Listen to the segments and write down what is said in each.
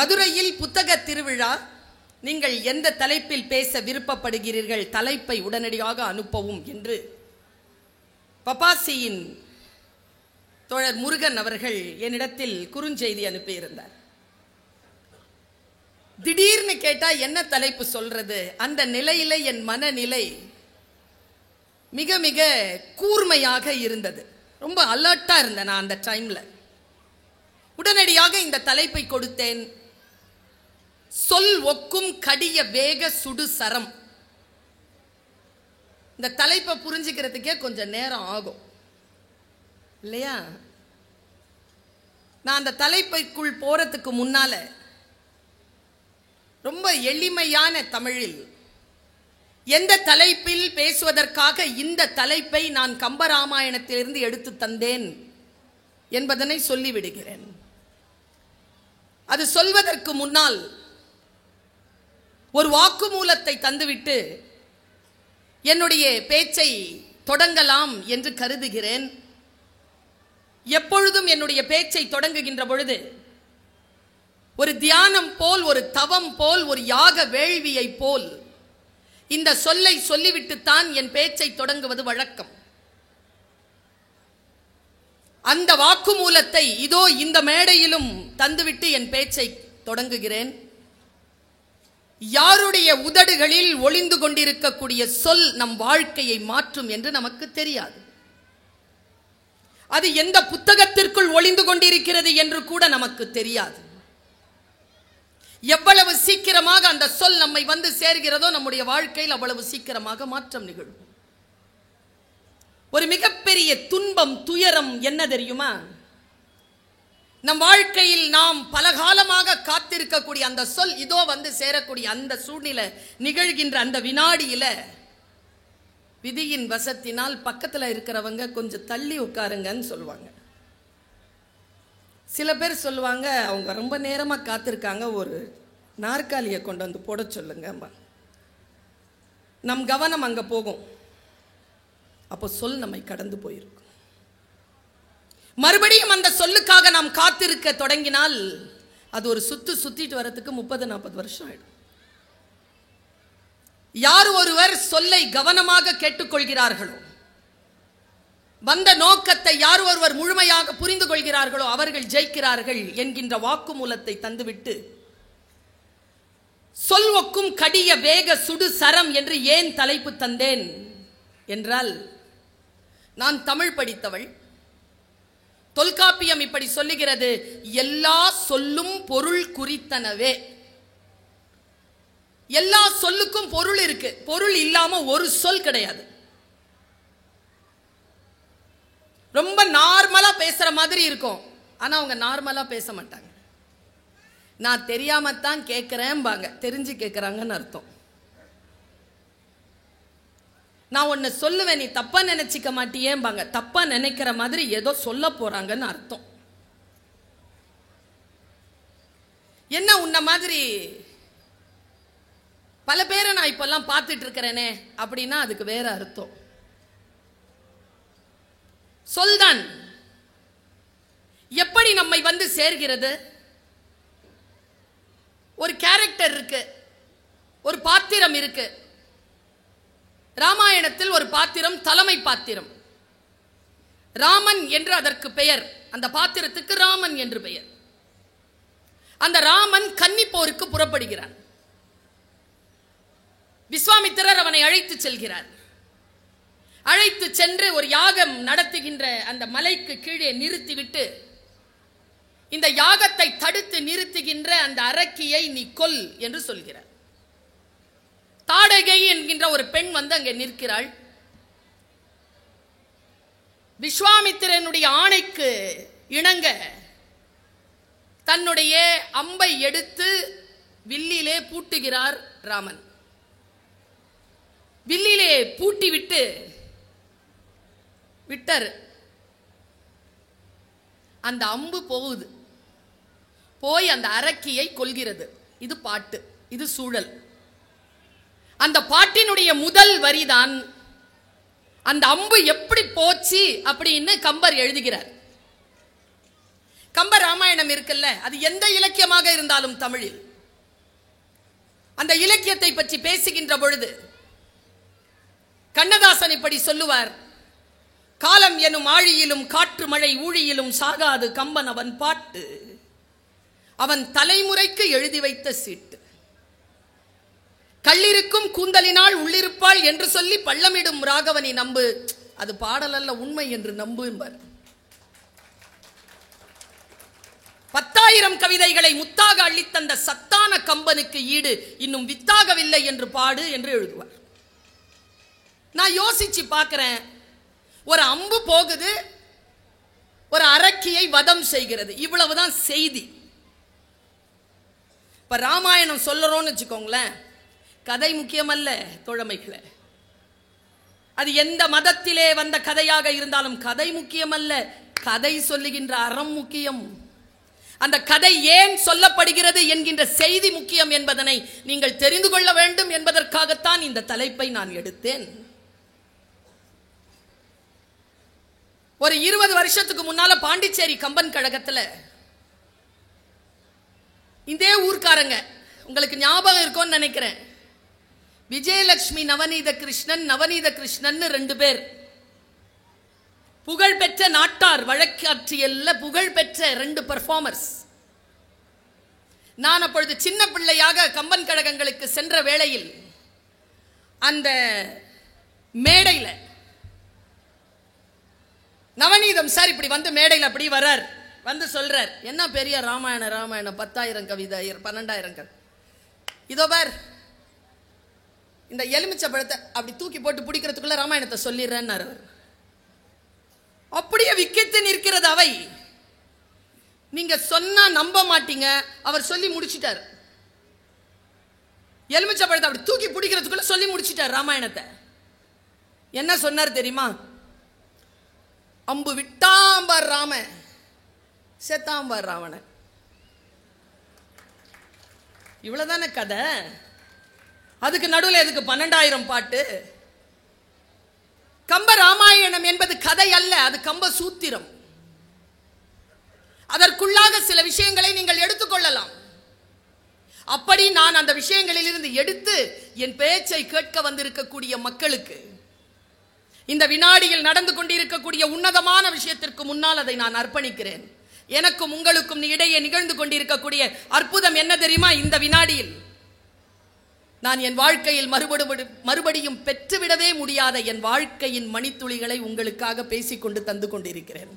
மதுரையில் புத்தக திருவிழா. நீங்கள் எந்த தலைப்பில் பேச விருப்பப்படுகிறீர்கள், தலைப்பை உடனடியாக அனுப்பவும் என்று பப்பாசியின் தோழர் முருகன் அவர்கள் என்னிடத்தில் குறுஞ்செய்தி அனுப்பியிருந்தார். திடீர்னு கேட்டா என்ன தலைப்பு சொல்றது, அந்த நிலையில என் மனநிலை மிக மிக கூர்மையாக இருந்தது. ரொம்ப அலர்ட்டா இருந்தேன் நான் அந்த டைம்ல. உடனடியாக இந்த தலைப்பை கொடுத்தேன். சொல் ஒக்கும் கடிய வேக சுடு சரம். இந்த தலைப்பை புரிஞ்சுக்கிறதுக்கே கொஞ்சம் நேரம் ஆகும் இல்லையா? நான் அந்த தலைப்பைக்குள் போறதுக்கு முன்னால ரொம்ப எளிமையான தமிழில் எந்த தலைப்பில் பேசுவதற்காக இந்த தலைப்பை நான் கம்பராமாயணத்திலிருந்து எடுத்து தந்தேன் என்பதனை சொல்லிவிடுகிறேன். அது சொல்வதற்கு முன்னால் ஒரு வாக்குமூலத்தை தந்துவிட்டு என்னுடைய பேச்சை தொடங்கலாம் என்று கருதுகிறேன். எப்பொழுதும் என்னுடைய பேச்சை தொடங்குகின்ற பொழுது ஒரு தியானம் போல், ஒரு தவம் போல், ஒரு யாக வேள்வியை போல் இந்த சொல்லை சொல்லிவிட்டுத்தான் என் பேச்சை தொடங்குவது வழக்கம். அந்த வாக்குமூலத்தை இதோ இந்த மேடையிலும் தந்துவிட்டு என் பேச்சை தொடங்குகிறேன். யாருடைய உதடுகளில் ஒளிந்து கொண்டிருக்கக்கூடிய சொல் நம் வாழ்க்கையை மாற்றும் என்று நமக்கு தெரியாது. அது எந்த புத்தகத்திற்குள் ஒளிந்து கொண்டிருக்கிறது என்று கூட நமக்கு தெரியாது. எவ்வளவு சீக்கிரமாக அந்த சொல் நம்மை வந்து சேர்கிறதோ நம்முடைய வாழ்க்கையில் அவ்வளவு சீக்கிரமாக மாற்றம் நிகழும். ஒரு மிகப்பெரிய துன்பம், துயரம் என்ன தெரியுமா? நம் வாழ்க்கையில் நாம் பலகாலமாக காத்திருக்கக்கூடிய அந்த சொல் இதோ வந்து சேரக்கூடிய அந்த சூழ்நிலை நிகழ்கின்ற அந்த வினாடியில விதியின் வசத்தினால் பக்கத்தில் இருக்கிறவங்க கொஞ்சம் தள்ளி உட்காருங்கன்னு சொல்லுவாங்க. சில பேர் சொல்லுவாங்க அவங்க ரொம்ப நேரமாக காத்திருக்காங்க, ஒரு நாற்காலியை கொண்டு வந்து போட சொல்லுங்க. நம் கவனம் அங்கே போகும். அப்போ சொல் நம்மை கடந்து போயிருக்கும். மறுபடியும் அந்த சொல்லுக்காக நாம் காத்திருக்க தொடங்கினால் அது ஒரு சுத்திட்டு வரதுக்கு 30-40 வருஷம் ஆயிடும். யார் ஒருவர் சொல்லை கவனமாக கேட்டுக்கொள்கிறார்களோ, வந்த நோக்கத்தை யார் ஒருவர் முழுமையாக புரிந்து கொள்கிறார்களோ அவர்கள் ஜெயிக்கிறார்கள் என்கின்ற வாக்குமூலத்தை தந்துவிட்டு, சொல் ஒக்கும் கடிய வேக சுடு சரம் என்று ஏன் தலைப்பு தந்தேன் என்றால், நான் தமிழ் படித்தவள். தொல்காப்பியம் இப்படி சொல்லுகிறது, எல்லா சொல்லும் பொருள் குறித்தனவே. எல்லா சொல்லுக்கும் பொருள் இருக்கு, பொருள் இல்லாம ஒரு சொல் கிடையாது. ரொம்ப நார்மலா பேசுற மாதிரி இருக்கும், ஆனா அவங்க நார்மலா பேச மாட்டாங்க. நான் தெரியாமத்தான் கேட்கிறேன்பாங்க, தெரிஞ்சு கேட்கிறாங்கன்னு அர்த்தம். நான் ஒன்னு சொல்லுவேன், நீ தப்பா நினைச்சிக்க மாட்டியேம்பாங்க, தப்பா நினைக்கிற மாதிரி ஏதோ சொல்ல போறாங்கன்னு அர்த்தம். என்ன உன்ன மாதிரி பல பேரை நான் இப்பெல்லாம் பார்த்துட்டு இருக்கிறேனே அப்படின்னா அதுக்கு வேற அர்த்தம். சொல்தான் எப்படி நம்மை வந்து சேர்கிறது. ஒரு கேரக்டர் இருக்கு, ஒரு பாத்திரம் இருக்கு. ராமாயணத்தில் ஒரு பாத்திரம் தலைமை பாத்திரம், ராமன் என்று அதற்கு பெயர். அந்த பாத்திரத்துக்கு ராமன் என்று பெயர். அந்த ராமன் கன்னிப்போருக்கு புறப்படுகிறான். விஸ்வாமித்திரர் அவனை அழைத்து செல்கிறார். அழைத்து சென்று ஒரு யாகம் நடத்துகின்ற அந்த மலைக்கு கீழே நிறுத்திவிட்டு, இந்த யாகத்தை தடுத்து நிறுத்துகின்ற அந்த அரக்கியை நீ கொல் என்று சொல்கிறார். தாடகை என்கின்ற ஒரு பெண் வந்து அங்கே நிற்கிறாள். விஸ்வாமித்திரனுடைய ஆணைக்கு இணங்க தன்னுடைய அம்பை எடுத்து வில்லிலே பூட்டுகிறார் ராமன். வில்லிலே பூட்டி விட்டார். அந்த அம்பு போகுது, போய் அந்த அரக்கியை கொல்கிறது. இது பாட்டு, இது சூழல். அந்த பாட்டினுடைய முதல் வரிதான் அந்த அம்பு எப்படி போச்சு அப்படின்னு கம்பர் எழுதுகிறார். கம்ப ராமாயணம் இருக்குல்ல, அது எந்த இலக்கியமாக இருந்தாலும் தமிழில் அந்த இலக்கியத்தை பற்றி பேசுகின்ற பொழுது கண்ணதாசன் இப்படி சொல்லுவார்: காலம் எனும் ஆழியிலும் காற்று மழை ஊழியிலும் சாகாது கம்பன் அவன் பாட்டு, அவன் தலைமுறைக்கு எழுதி வைத்த சீட்டு, கள்ளிருக்கும் கூந்தலினால் உள்ளிருப்பாள் என்று சொல்லி பள்ளமிடும் ராகவனை நம்பு, அது பாடல் அல்ல உண்மை என்று நம்பு என்பார். 10,000 கவிதைகளை முத்தாக அள்ளித்தந்த சத்தான கம்பனுக்கு ஈடு இன்னும் வித்தாகவில்லை என்று பாடு என்று எழுதுவார். நான் யோசிச்சு பார்க்கிறேன், ஒரு அம்பு போகுது, ஒரு அரக்கியை வதம் செய்கிறது, இவ்வளவுதான் செய்தி. இப்ப ராமாயணம் சொல்றோம்னு வச்சுக்கோங்களேன், கதை முக்கியமல்ல தோழமைகளே. அது எந்த மதத்திலே வந்த கதையாக இருந்தாலும் கதை முக்கியமல்ல, கதை சொல்லுகின்ற அறம் முக்கியம். அந்த கதை ஏன் சொல்லப்படுகிறது என்கின்ற செய்தி முக்கியம் என்பதனை நீங்கள் தெரிந்து கொள்ள வேண்டும் என்பதற்காகத்தான் இந்த தலைப்பை நான் எடுத்தேன். ஒரு 20 வருஷத்துக்கு முன்னால பாண்டிச்சேரி கம்பன் கழகத்துல இதே ஊர்க்காரங்க, உங்களுக்கு ஞாபகம் இருக்கும்னு நினைக்கிறேன், விஜயலட்சுமி நவநீத கிருஷ்ணன் 2 பேர், புகழ்பெற்ற நாட்டார் வழக்காற்றியல்ல புகழ்பெற்ற 2 பெர்ஃபார்மர்ஸ். நான் அப்பொழுது சின்ன பிள்ளையாக கம்பன் கழகங்களுக்கு சென்ற வேளையில் அந்த மேடையில நவநீதம் சார் இப்படி வந்து மேடையில் அப்படி வர்றார், வந்து சொல்றார், என்ன பெரிய ராமாயணம் 10,000 கவிதை 12,000 கவிதை, இதோ பார் இந்த எலுமிச்சை பழத்தை அப்படி தூக்கி போட்டு பிடிக்கிறதுக்குள்ள ராமாயணத்தை சொல்லிடுறேன்னு. அப்படியே விக்கித்து நிற்கிறது அவை. நீங்க சொன்னா நம்ப மாட்டீங்க, அவர் சொல்லி முடிச்சிட்டார். எலுமிச்சை பழத்தை அப்படி தூக்கி பிடிக்கிறதுக்குள்ள சொல்லி முடிச்சிட்டார் ராமாயணத்தை. என்ன சொன்னார் தெரியுமா? அம்பு விட்டாம்பார் ராம, செத்தாம்பார் ராவண. இவ்வளவுதானே கதை. அதுக்கு நடுவில் எதுக்கு 12,000 பாட்டு? கம்ப ராமாயணம் என்பது கதை அல்ல, அது கம்ப சூத்திரம். அதற்குள்ளாக சில விஷயங்களை நீங்கள் எடுத்துக்கொள்ளலாம். அப்படி நான் அந்த விஷயங்களில் இருந்து எடுத்து என் பேச்சை கேட்க வந்திருக்கக்கூடிய மக்களுக்கு இந்த வினாடியில் நடந்து கொண்டிருக்கக்கூடிய உன்னதமான விஷயத்திற்கு முன்னால் அதை நான் அர்ப்பணிக்கிறேன். எனக்கும் உங்களுக்கும் இடையே நிகழ்ந்து கொண்டிருக்கக்கூடிய அற்புதம் என்ன தெரியுமா? இந்த வினாடியில் நான் என் வாழ்க்கையில் மறுபடியும் பெற்றுவிடவே முடியாத என் வாழ்க்கையின் மணித்துளிகளை உங்களுக்காக பேசிக்கொண்டு தந்து கொண்டிருக்கிறேன்.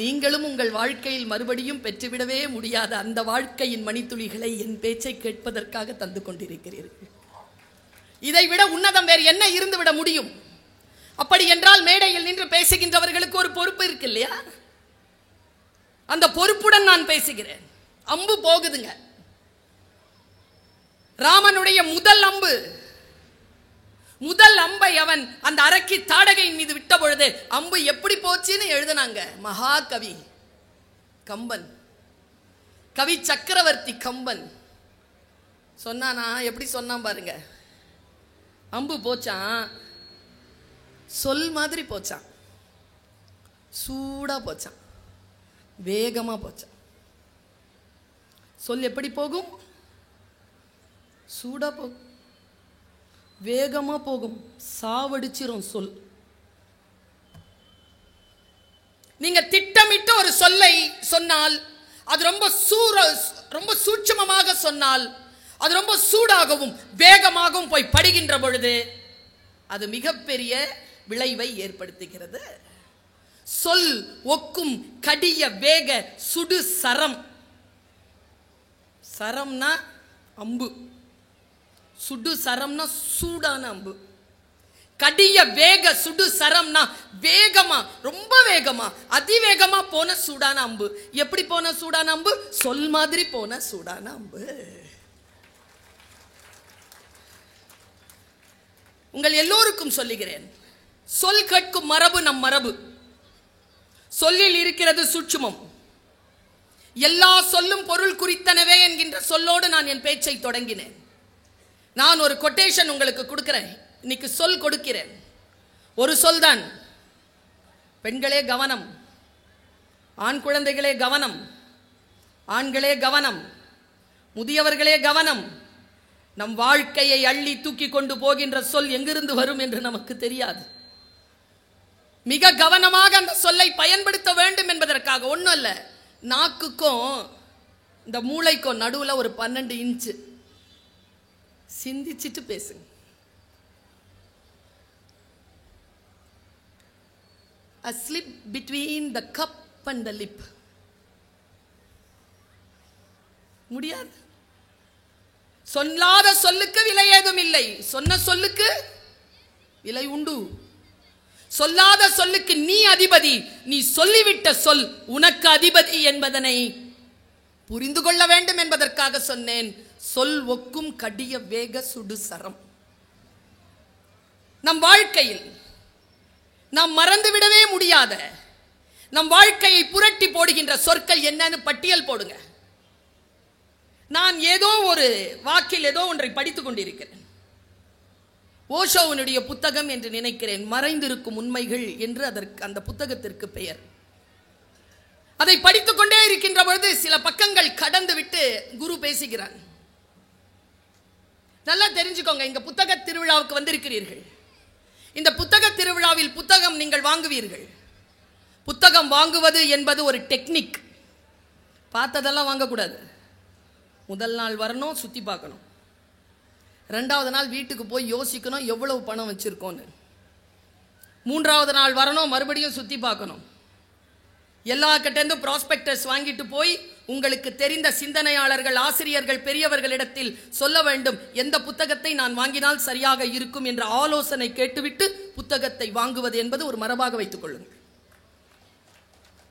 நீங்களும் உங்கள் வாழ்க்கையில் மறுபடியும் பெற்றுவிடவே முடியாத அந்த வாழ்க்கையின் மணித்துளிகளை என் பேச்சை கேட்பதற்காக தந்து கொண்டிருக்கிறீர்கள். இதைவிட உன்னதம் வேறு என்ன இருந்து விட முடியும்? அப்படி என்றால் மேடையில் நின்று பேசுகின்றவர்களுக்கு ஒரு பொறுப்பு இருக்கு இல்லையா? அந்த பொறுப்புடன் நான் பேசுகிறேன். அம்பு போகுதுங்க. ராமனுடைய முதல் அம்பை அவன் அந்த அரக்கி தாடகையின் மீது விட்ட பொழுது அம்பு எப்படி போச்சுன்னு எழுதினாங்க மகாகவி கம்பன், கவி சக்கரவர்த்தி கம்பன். சொன்னானா? எப்படி சொன்னான் பாருங்க. அம்பு போச்சான், சொல் மாதிரி போச்சான், சூடா போச்சான், வேகமா போச்சான். சொல் எப்படி போகும்? சூடா போகும், வேகமா போகும், சாவடிச்சிரும் சொல். நீங்க திட்டமிட்டு ஒரு சொல்லை சொன்னால், அது ரொம்ப சூட்சமமாக சொன்னால், அது ரொம்ப சூடாகவும் வேகமாகவும் போய் படுகின்ற பொழுது அது மிகப்பெரிய விளைவை ஏற்படுத்துகிறது. சொல் ஒக்கும் கடிய வேக சுடு சரம். சரம்னா அம்பு, சுடு சரம்னா சூடான அம்பு. கடிய வேக சுடு சரம்னா வேகமா, ரொம்ப வேகமா, அதிவேகமா போன சூடான அம்பு. எப்படி போன சூடான அம்பு? சொல் மாதிரி போன சூடான அம்பு. உங்கள் எல்லோருக்கும் சொல்லுகிறேன், சொல் கேட்கும் மரபு நம் மரபு. சொல்லில் இருக்கிறது சூட்சுமம். எல்லா சொல்லும் பொருள் குறித்தனவே என்கின்ற சொல்லோடு நான் என் பேச்சை தொடங்கினேன். நான் ஒரு கொட்டேஷன் உங்களுக்கு கொடுக்கிறேன், இன்னைக்கு சொல் கொடுக்கிறேன். ஒரு சொல் தான். பெண்களே கவனம், ஆண் குழந்தைகளே கவனம், ஆண்களே கவனம், முதியவர்களே கவனம். நம் வாழ்க்கையை அள்ளி தூக்கி கொண்டு போகின்ற சொல் எங்கிருந்து வரும் என்று நமக்கு தெரியாது. மிக கவனமாக அந்த சொல்லை பயன்படுத்த வேண்டும் என்பதற்காக. ஒன்றும் இல்லை, நாக்குக்கும் இந்த மூளைக்கும் நடுவில் ஒரு 12 இன்ச்சு சிந்திச்சிட்டு பேசுங்க. A slip between the cup and the lip. முடியாது. சொல்லாத சொல்லுக்கு விலை ஏதும் இல்லை, சொன்ன சொல்லுக்கு விலை உண்டு. சொல்லாத சொல்லுக்கு நீ அதிபதி, நீ சொல்லிவிட்ட சொல் உனக்கு அதிபதி என்பதனை புரிந்து கொள்ள வேண்டும் என்பதற்காக சொன்னேன். சொல் ஒக்கும் கடிய வேக சுடு சரம். நம் வாழ்க்கையில் நாம் மறந்துவிடவே முடியாத, நம் வாழ்க்கையை புரட்டி போடுகின்ற சொற்கள் என்னன்னு பட்டியல் போடுங்க. நான் ஏதோ ஒரு வாக்கில் ஏதோ ஒன்றை படித்துக் கொண்டிருக்கிறேன். ஓஷோவினுடைய புத்தகம் என்று நினைக்கிறேன், மறைந்திருக்கும் உண்மைகள் என்று அந்த புத்தகத்திற்கு பெயர். அதை படித்துக் கொண்டே இருக்கின்ற பொழுது சில பக்கங்கள் கடந்து விட்டு குரு பேசுகிறான். நல்லா தெரிஞ்சுக்கோங்க, இங்க புத்தக திருவிழாவுக்கு வந்திருக்கிறீர்கள். இந்த புத்தக திருவிழாவில் புத்தகம் நீங்கள் வாங்குவீர்கள். புத்தகம் வாங்குவது என்பது ஒரு டெக்னிக். பார்த்ததெல்லாம் வாங்கக்கூடாது. முதல் நாள் வரணும், சுற்றி பார்க்கணும். 2வது நாள் வீட்டுக்கு போய் யோசிக்கணும் எவ்வளவு பணம் வச்சிருக்கோன்னு. 3வது நாள் வரணும், மறுபடியும் சுற்றி பார்க்கணும். எல்லா கிட்டேருந்து ப்ராஸ்பெக்டஸ் வாங்கிட்டு போய் உங்களுக்கு தெரிந்த சிந்தனையாளர்கள், ஆசிரியர்கள், பெரியவர்களிடத்தில் சொல்ல வேண்டும், எந்த புத்தகத்தை நான் வாங்கினால் சரியாக இருக்கும் என்ற ஆலோசனை கேட்டுவிட்டு புத்தகத்தை வாங்குவது என்பது ஒரு மரபாக வைத்துக் கொள்ளுங்கள்.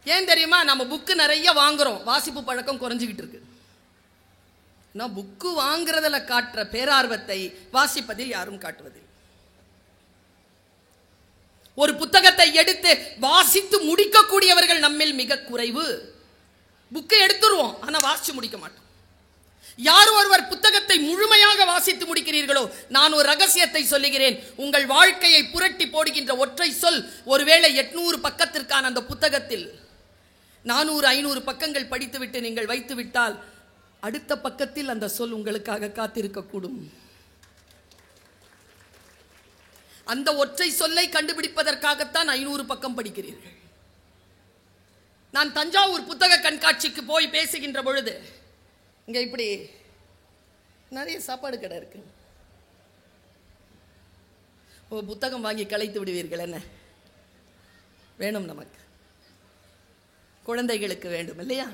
ஏன் தெரியுமா? நம்ம புக்கு நிறைய வாங்குறோம், வாசிப்பு பழக்கம் குறைஞ்சிக்கிட்டு இருக்கு. நான் புக்கு வாங்குறதுல காட்டுற பேரார்வத்தை வாசிப்பதில் யாரும் காட்டுவதில்லை. ஒரு புத்தகத்தை எடுத்து வாசித்து முடிக்கக்கூடியவர்கள் நம்மில் மிக குறைவு. புக்கை எடுத்துருவோம், ஆனா வாசிச்சு முடிக்க மாட்டோம். யார் ஒருவர் புத்தகத்தை முழுமையாக வாசித்து முடிக்கிறீர்களோ, நான் ஒரு ரகசியத்தை சொல்லுகிறேன். உங்கள் வாழ்க்கையை புரட்டி போடுகின்ற ஒற்றை சொல் ஒருவேளை 800 பக்கத்திற்கான அந்த புத்தகத்தில் 400-500 பக்கங்கள் படித்துவிட்டு நீங்கள் வைத்து விட்டால் அடுத்த பக்கத்தில் அந்த சொல் உங்களுக்காக காத்திருக்கக்கூடும். அந்த ஒற்றை சொல்லை கண்டுபிடிப்பதற்காகத்தான் 500 பக்கம் படிக்கிறீர்கள். நான் தஞ்சாவூர் புத்தக கண்காட்சிக்கு போய் பேசுகின்ற பொழுது, இங்க இப்படி நிறைய சாப்பாடு கடை இருக்கு. புத்தகம் வாங்கி கலைத்து விடுவீர்கள். என்ன வேணும் நமக்கு? குழந்தைகளுக்கு வேண்டும் இல்லையா?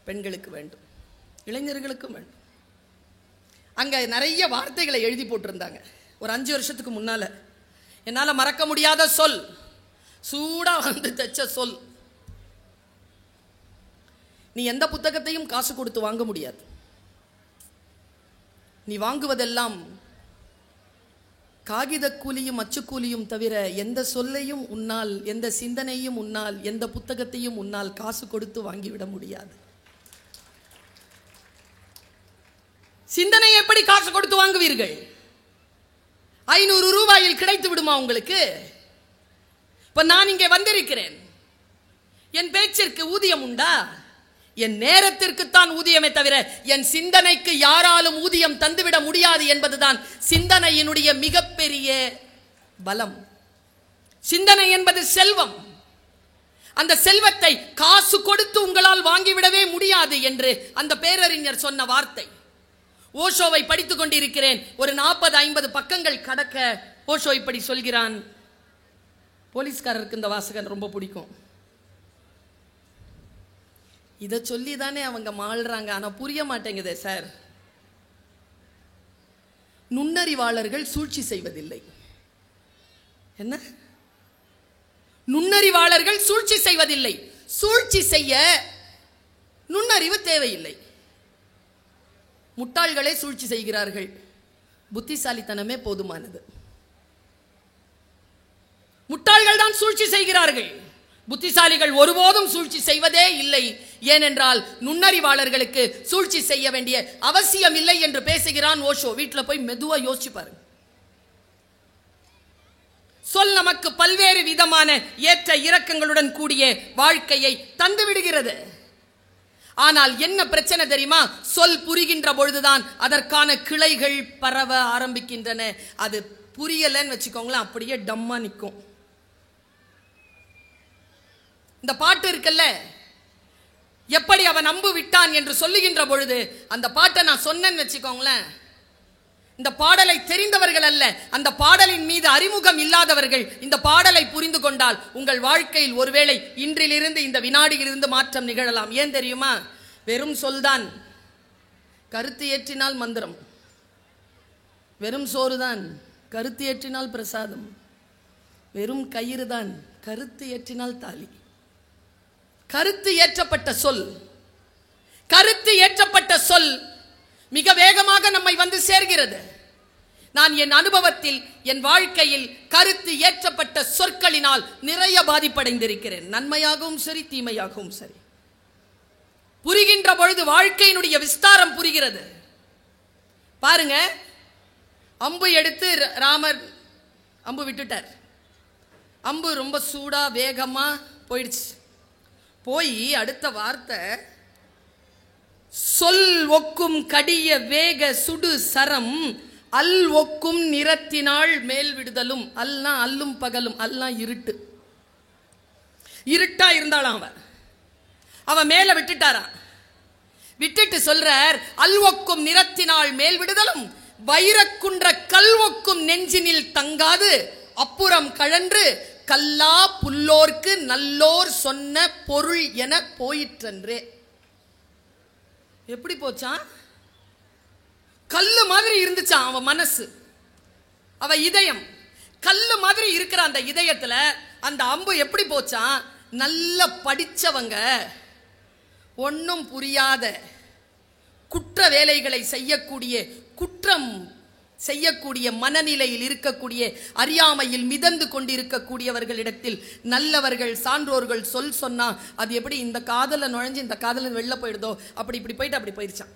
பெண்களுக்கு வேண்டும், இளைஞர்களுக்கும் வேண்டும். அங்க நிறைய வார்த்தைகளை எழுதி போட்டிருந்தாங்க. ஒரு 5 வருஷத்துக்கு முன்னால என்னால மறக்க முடியாத சொல், சூடா வந்து தச்ச சொல். நீ எந்த புத்தகத்தையும் காசு கொடுத்து வாங்க முடியாது. நீ வாங்குவதெல்லாம் காகித கூலியும் அச்சுக்கூலியும் தவிர எந்த சொல்லையும் உன்னால், எந்த சிந்தனையும் உன்னால், எந்த புத்தகத்தையும் உன்னால் காசு கொடுத்து வாங்கிவிட முடியாது. சிந்தனை எப்படி காசு கொடுத்து வாங்குவீர்கள்? 500 ரூபாயில் கிடைத்து விடுமா உங்களுக்கு? இப்ப நான் இங்கே வந்திருக்கிறேன், என் பேச்சிற்கு ஊதியம் உண்டா? என் நேரத்திற்குத்தான் ஊதியமே தவிர என் சிந்தனைக்கு யாராலும் ஊதியம் தந்துவிட முடியாது என்பதுதான் சிந்தனையினுடைய மிகப்பெரிய பலம். சிந்தனை என்பது செல்வம். அந்த செல்வத்தை காசு கொடுத்து உங்களால் வாங்கிவிடவே முடியாது என்று அந்த பேரறிஞர் சொன்ன வார்த்தை. ஓஷோவை படித்துக் கொண்டிருக்கிறேன். ஒரு 40-50 பக்கங்கள் கடக்க ஓஷோ இப்படி சொல்கிறான். போலீஸ்காரருக்கு இந்த வாசகன் ரொம்ப பிடிக்கும். இதை சொல்லி தானே அவங்க மாள்றாங்க, ஆனா புரிய மாட்டேங்குதே சார். நுண்ணறிவாளர்கள் சூழ்ச்சி செய்வதில்லை. என்ன? நுண்ணறிவாளர்கள் சூழ்ச்சி செய்வதில்லை. சூழ்ச்சி செய்ய நுண்ணறிவு தேவையில்லை. முட்டாள்களே சூழ்ச்சி செய்கிறார்கள். புத்திசாலித்தனமே போதுமானது. முட்டாள்கள் தான் சூழ்ச்சி செய்கிறார்கள். புத்திசாலிகள் ஒருபோதும் சூழ்ச்சி செய்வதே இல்லை. ஏனென்றால் நுண்ணறிவாளர்களுக்கு சூழ்ச்சி செய்ய வேண்டிய அவசியம் இல்லை என்று பேசுகிறான் ஓஷோ. வீட்டில் போய் மெதுவா யோசிச்சு பாருங்க. சொல் நமக்கு பல்வேறு விதமான ஏற்ற இறக்கங்களுடன் கூடிய வாழ்க்கையை தந்து விடுகிறது. ஆனால் என்ன பிரச்சனை தெரியுமா? சொல் புரிகின்ற பொழுதுதான் அதற்கான கிளைகள் பரவ ஆரம்பிக்கின்றன. அது புரியலன்னு வச்சுக்கோங்களேன், அப்படியே டம்மா நிற்கும். இந்த பாட்டு இருக்குல்ல, எப்படி அவன் அம்பு விட்டான் என்று சொல்லுகின்ற பொழுது அந்த பாட்டை நான் சொன்னேன்னு வச்சுக்கோங்களேன், இந்த பாடலை தெரிந்தவர்கள் அல்ல, அந்த பாடலின் மீது அறிமுகம் இல்லாதவர்கள் இந்த பாடலை புரிந்து கொண்டால் உங்கள் வாழ்க்கையில் ஒருவேளை இன்றிலிருந்து இந்த வினாடியிலிருந்து மாற்றம் நிகழலாம். ஏன் தெரியுமா? வெறும் சொல்தான், கருத்து ஏற்றினால் மந்திரம். வெறும் சோறுதான், கருத்து ஏற்றினால் பிரசாதம். வெறும் கயிறு தான், கருத்து ஏற்றினால் தாலி. கருத்து ஏற்றப்பட்ட சொல், கருத்து ஏற்றப்பட்ட சொல் மிக வேகமாக நம்மை வந்து சேர்கிறது. நான் என் அனுபவத்தில், என் வாழ்க்கையில் கருத்து ஏற்றப்பட்ட சொற்களினால் நிறைய பாதிப்படைந்திருக்கிறேன். நன்மையாகவும் சரி, தீமையாகவும் சரி. புரிகின்ற பொழுது வாழ்க்கையினுடைய விஸ்தாரம் புரிகிறது. பாருங்க, அம்பு எடுத்து ராமர் அம்பு விட்டுட்டார். அம்பு ரொம்ப சூடா வேகமா போயிடுச்சு. போய் அடுத்த வார்த்தை, சொல் ஒக்கும் கடிய வேக சுடு சரம் அல் ஒக்கும் நிறத்தினாள் மேல் விடுதலும். அல்லா அல்லும் பகலும், அல்லா இருட்டு. இருட்டா இருந்தாலும் அவன் மேல விட்டுட்டாரான். விட்டுட்டு சொல்றார், அல் ஒக்கும் நிறத்தினாள் மேல் விடுதலும் வைரக்குன்ற கல் ஒக்கும் நெஞ்சினில் தங்காது அப்புறம் கழன்று கல்லா புல்லோர்க்கு நல்லோர் சொன்ன பொருள் என போயிற்றன்றே. எப்படி போச்சான்? கல்லு மாதிரி இருந்துச்சான் அவன் மனசு, அவ இதயம். கல்லு மாதிரி இருக்கிற அந்த இதயத்துல அந்த அம்பு எப்படி போச்சான்? நல்ல படிச்சவங்க, ஒன்னும் புரியாத குற்ற வேலைகளை செய்யக்கூடிய, குற்றம் செய்யக்கூடிய மனநிலையில் இருக்கக்கூடிய, அறியாமையில் மிதந்து கொண்டிருக்கக்கூடியவர்களிடத்தில் நல்லவர்கள் சான்றோர்கள் சொல் சொன்னா அது எப்படி இந்த காதல நுழைஞ்சு இந்த காதல வெளில போயிடுதோ அப்படி இப்படி போயிட்டு அப்படி போயிருச்சான்.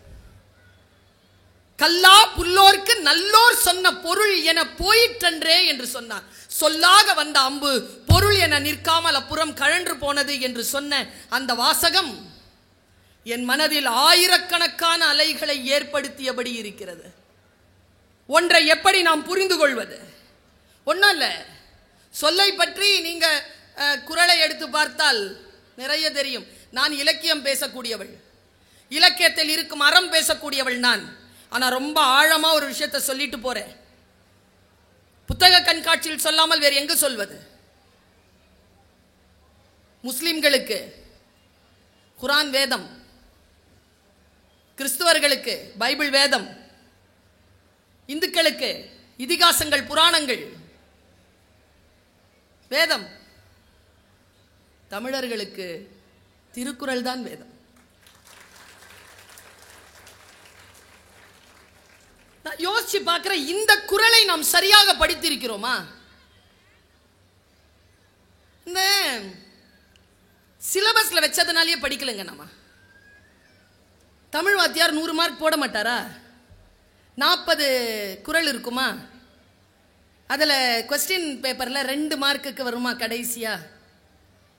கல்லா புல்லோர்க்கு நல்லோர் சொன்ன பொருள் என போயிற்றன்றே என்று சொன்னார். சொல்லாக வந்த அம்பு பொருள் என நிற்காமல் அப்புறம் கழன்று போனது என்று சொன்ன அந்த வாசகம் என் மனதில் ஆயிரக்கணக்கான அலைகளை ஏற்படுத்தியபடி இருக்கிறது. ஒன்றை எப்படி நாம் புரிந்து கொள்வது? ஒன்றும் இல்லை, சொல்லை பற்றி நீங்க குறளை எடுத்து பார்த்தால் நிறைய தெரியும். நான் இலக்கியம் பேசக்கூடியவள், இலக்கியத்தில் இருக்கும் அறம் பேசக்கூடியவள் நான். ஆனா ரொம்ப ஆழமா ஒரு விஷயத்தை சொல்லிட்டு போறேன். புத்தக கண்காட்சியில் சொல்லாமல் வேறு எங்கு சொல்வது? முஸ்லிம்களுக்கு குரான் வேதம், கிறிஸ்துவர்களுக்கு பைபிள் வேதம், இந்துக்களுக்கு இதிகாசங்கள் புராணங்கள் வேதம், தமிழர்களுக்கு திருக்குறள் தான் வேதம். நான் யோசிச்சு பார்க்கிற, இந்த குறளை நாம் சரியாக படித்திருக்கிறோமா? இந்த சிலபஸ்ல வச்சதுனாலேயே படிக்கலங்க. நம்ம தமிழ் வாத்தியார் 100 மார்க் போட மாட்டாரா? 40 குறள் இருக்குமா? அதில் கொஸ்டின் பேப்பரில் 2 மார்க்குக்கு வருமா கடைசியா?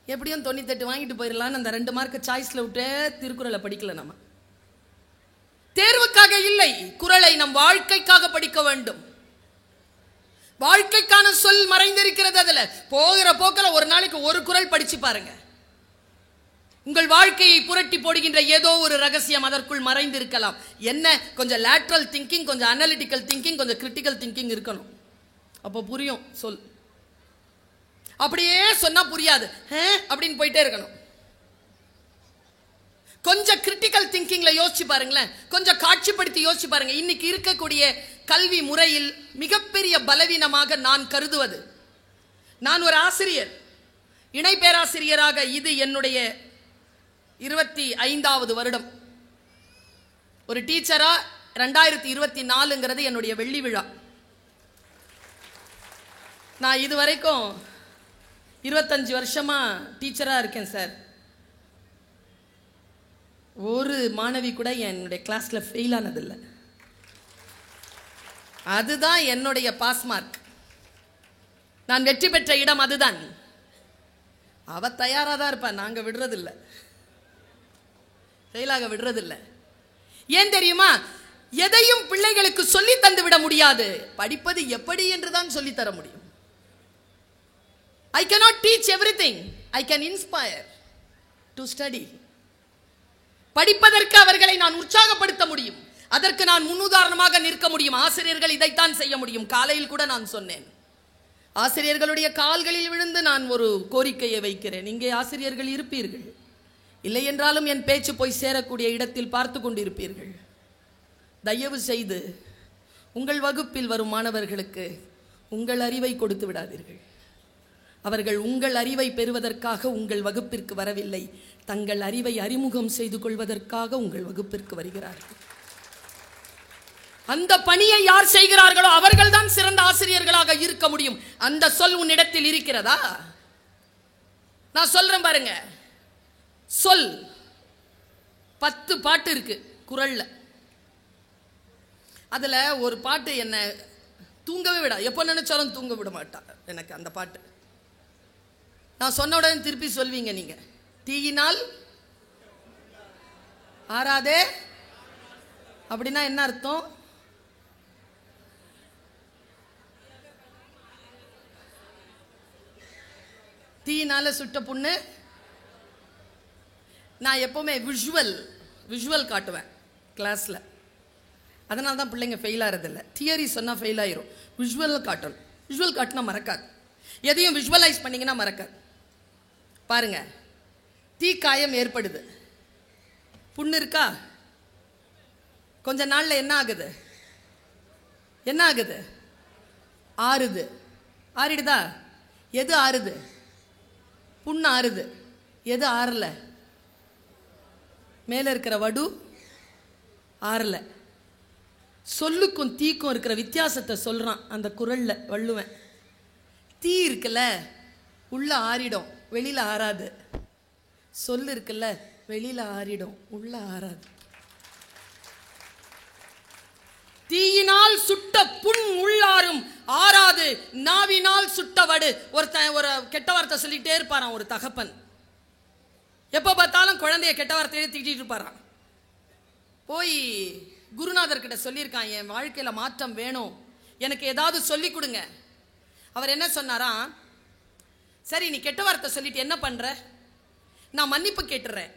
எப்படியும் 98 வாங்கிட்டு போயிடலான்னு அந்த 2 மார்க்கு சாய்ஸில் விட்டு திருக்குறளை படிக்கல. நம்ம தேர்வுக்காக இல்லை, குறளை நம் வாழ்க்கைக்காக படிக்க வேண்டும். வாழ்க்கைக்கான சொல் மறைந்திருக்கிறது. அதுல போகிற போக்கில் ஒரு நாளைக்கு ஒரு குறள் படிச்சு பாருங்க. உங்கள் வாழ்க்கையை புரட்டி போடுகின்ற ஏதோ ஒரு ரகசியம் அதற்குள் மறைந்திருக்கலாம். என்ன? கொஞ்சம் லேட்ரல் திங்கிங், கொஞ்சம் அனலிட்டிக்கல் திங்கிங், கொஞ்சம் கிரிட்டிக்கல் திங்கிங் இருக்கணும். அப்போ புரியும் சொல். அப்படியே சொன்னா புரியாது, அப்படின்னு போயிட்டே இருக்கணும். கொஞ்சம் கிரிட்டிக்கல் திங்கிங்ல யோசிச்சு பாருங்களேன், கொஞ்சம் காட்சிப்படுத்தி யோசிச்சு பாருங்க. இன்னைக்கு இருக்கக்கூடிய கல்வி முறையில் மிகப்பெரிய பலவீனமாக நான் கருதுவது, நான் ஒரு ஆசிரியர், இணை பேராசிரியராக இது என்னுடைய 25வது வருடம். ஒரு டீச்சரா 2024ங்கிறது என்னுடைய வெள்ளி விழா. நான் இதுவரைக்கும் 25 வருஷமா டீச்சரா இருக்கேன் சார். ஒரு மாணவி கூட என்னுடைய கிளாஸ்ல ஃபெயில் ஆனதில்லை. அதுதான் என்னுடைய பாஸ் மார்க். நான் வெற்றி பெற்ற இடம் அதுதான். அவ தயாரா தான் இருப்பா, நாங்க விடுறதில்ல, செயலாக விடுறதில்ல. ஏன் தெரியுமா? எதையும் பிள்ளைகளுக்கு சொல்லி தந்து விட முடியாது. படிப்பது எப்படி என்றுதான் சொல்லி தர முடியும். I cannot teach everything. I can inspire to study. படிப்பதற்கு அவர்களை நான் உற்சாகப்படுத்த முடியும். அதற்கு நான் முன்னுதாரணமாக நிற்க முடியும். ஆசிரியர்கள் இதைத்தான் செய்ய முடியும். காலையில் கூட நான் சொன்னேன், ஆசிரியர்களுடைய கால்களில் விழுந்து நான் ஒரு கோரிக்கையை வைக்கிறேன். இங்கே ஆசிரியர்கள் இருப்பீர்கள், இல்லை என்றாலும் என் பேச்சு போய் சேரக்கூடிய இடத்தில் பார்த்து கொண்டிருப்பீர்கள். தயவு செய்து உங்கள் வகுப்பில் வரும் மாணவர்களுக்கு உங்கள் அறிவை கொடுத்து விடாதீர்கள். அவர்கள் உங்கள் அறிவை பெறுவதற்காக உங்கள் வகுப்பிற்கு வரவில்லை, தங்கள் அறிவை அறிமுகம் செய்து கொள்வதற்காக உங்கள் வகுப்பிற்கு வருகிறார்கள். அந்த பணியை யார் செய்கிறார்களோ அவர்கள் தான் சிறந்த ஆசிரியர்களாக இருக்க முடியும். அந்த சொல் உன்னிடத்தில் இருக்கிறதா? நான் சொல்றேன் பாருங்க. சொல் 10 பாட்டு இருக்கு குறள்ல. அதுல ஒரு பாட்டு என்ன தூங்கவே விடா, எப்ப நினைச்சாலும் தூங்க விட மாட்டா எனக்கு அந்த பாட்டு. நான் சொன்ன உடனே திருப்பி சொல்வீங்க நீங்க. தீயினால் ஆறாதே அப்படின்னா என்ன அர்த்தம்? தீயினால சுட்ட புண்ணு. நான் எப்பவுமே விஷுவல் காட்டுவேன் கிளாஸ்ல. அதனால தான் பிள்ளைங்க ஃபெயில் ஆகிறதில்ல. தியரி சொன்னால் ஃபெயில் ஆயிரும். விஷுவல் காட்டணும். விஷுவல் காட்டினா மறக்காது. எதையும் விஷுவலைஸ் பண்ணிங்கன்னா மறக்காது. பாருங்க, தீக்காயம் ஏற்படுது, புண்ணு இருக்கா? கொஞ்ச நாளில் என்ன ஆகுது? ஆறுது. ஆறிடுதா? எது ஆறுது? புண்ணு ஆறுது. எது ஆறல? மேலே இருக்கிற வடு ஆறல. சொல்லுக்கும் தீக்கும் இருக்கிற வித்தியாசத்தை சொல்றான் அந்த குறள்ல வள்ளுவன். தீ இருக்குல்ல, உள்ள ஆறிடும், வெளியில ஆறாது. சொல்லு இருக்குல்ல, வெளியில ஆறிடும், உள்ள ஆறாது. தீயினால் சுட்ட புண் உள்ளாரும் ஆறாது, நாவினால் சுட்ட வடு. ஒரு கெட்ட வார்த்தை சொல்லிட்டே இருப்பாராம் ஒரு தகப்பன். எப்ப பார்த்தாலும் குழந்தைய கெட்ட வார்த்தையே திட்டிட்டு இருப்பாராம். போய் குருநாதர் கிட்ட சொல்லியிருக்கான், என் வாழ்க்கையில மாற்றம் வேணும், எனக்கு ஏதாவது சொல்லி கொடுங்க. அவர் என்ன சொன்னாராம்? சரி, நீ கெட்ட வார்த்தை சொல்லிட்டு என்ன பண்ற? நான் மன்னிப்பு கேட்டுறேன்.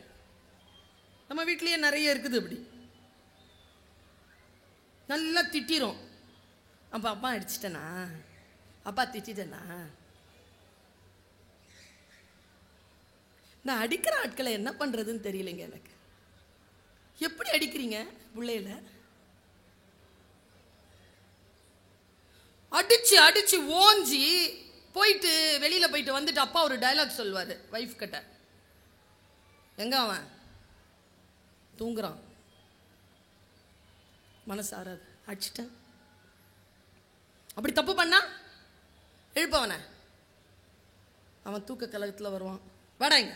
நம்ம வீட்லயே நிறைய இருக்குது இப்படி. நல்லா திட்டிரும். அப்பா அடிச்சிட்டேனா, அப்பா திட்டேனா? நான் அடிக்கிற ஆட்களை என்ன பண்றதுன்னு தெரியலைங்க எனக்கு. எப்படி அடிக்கிறீங்க பிள்ளையில? அடிச்சு அடிச்சு ஓஞ்சி போயிட்டு வெளியில போயிட்டு வந்துட்டு அப்பா ஒரு டயலாக் சொல்வாரு வைஃப் கிட்ட. எங்க அவன்? தூங்குறான். மனசு ஆறாது, அடிச்சிட்டேன். அப்படி தப்பு பண்ணா எழுப்பவன. அவன் தூக்க கலகத்துல வருவான். வாடாங்க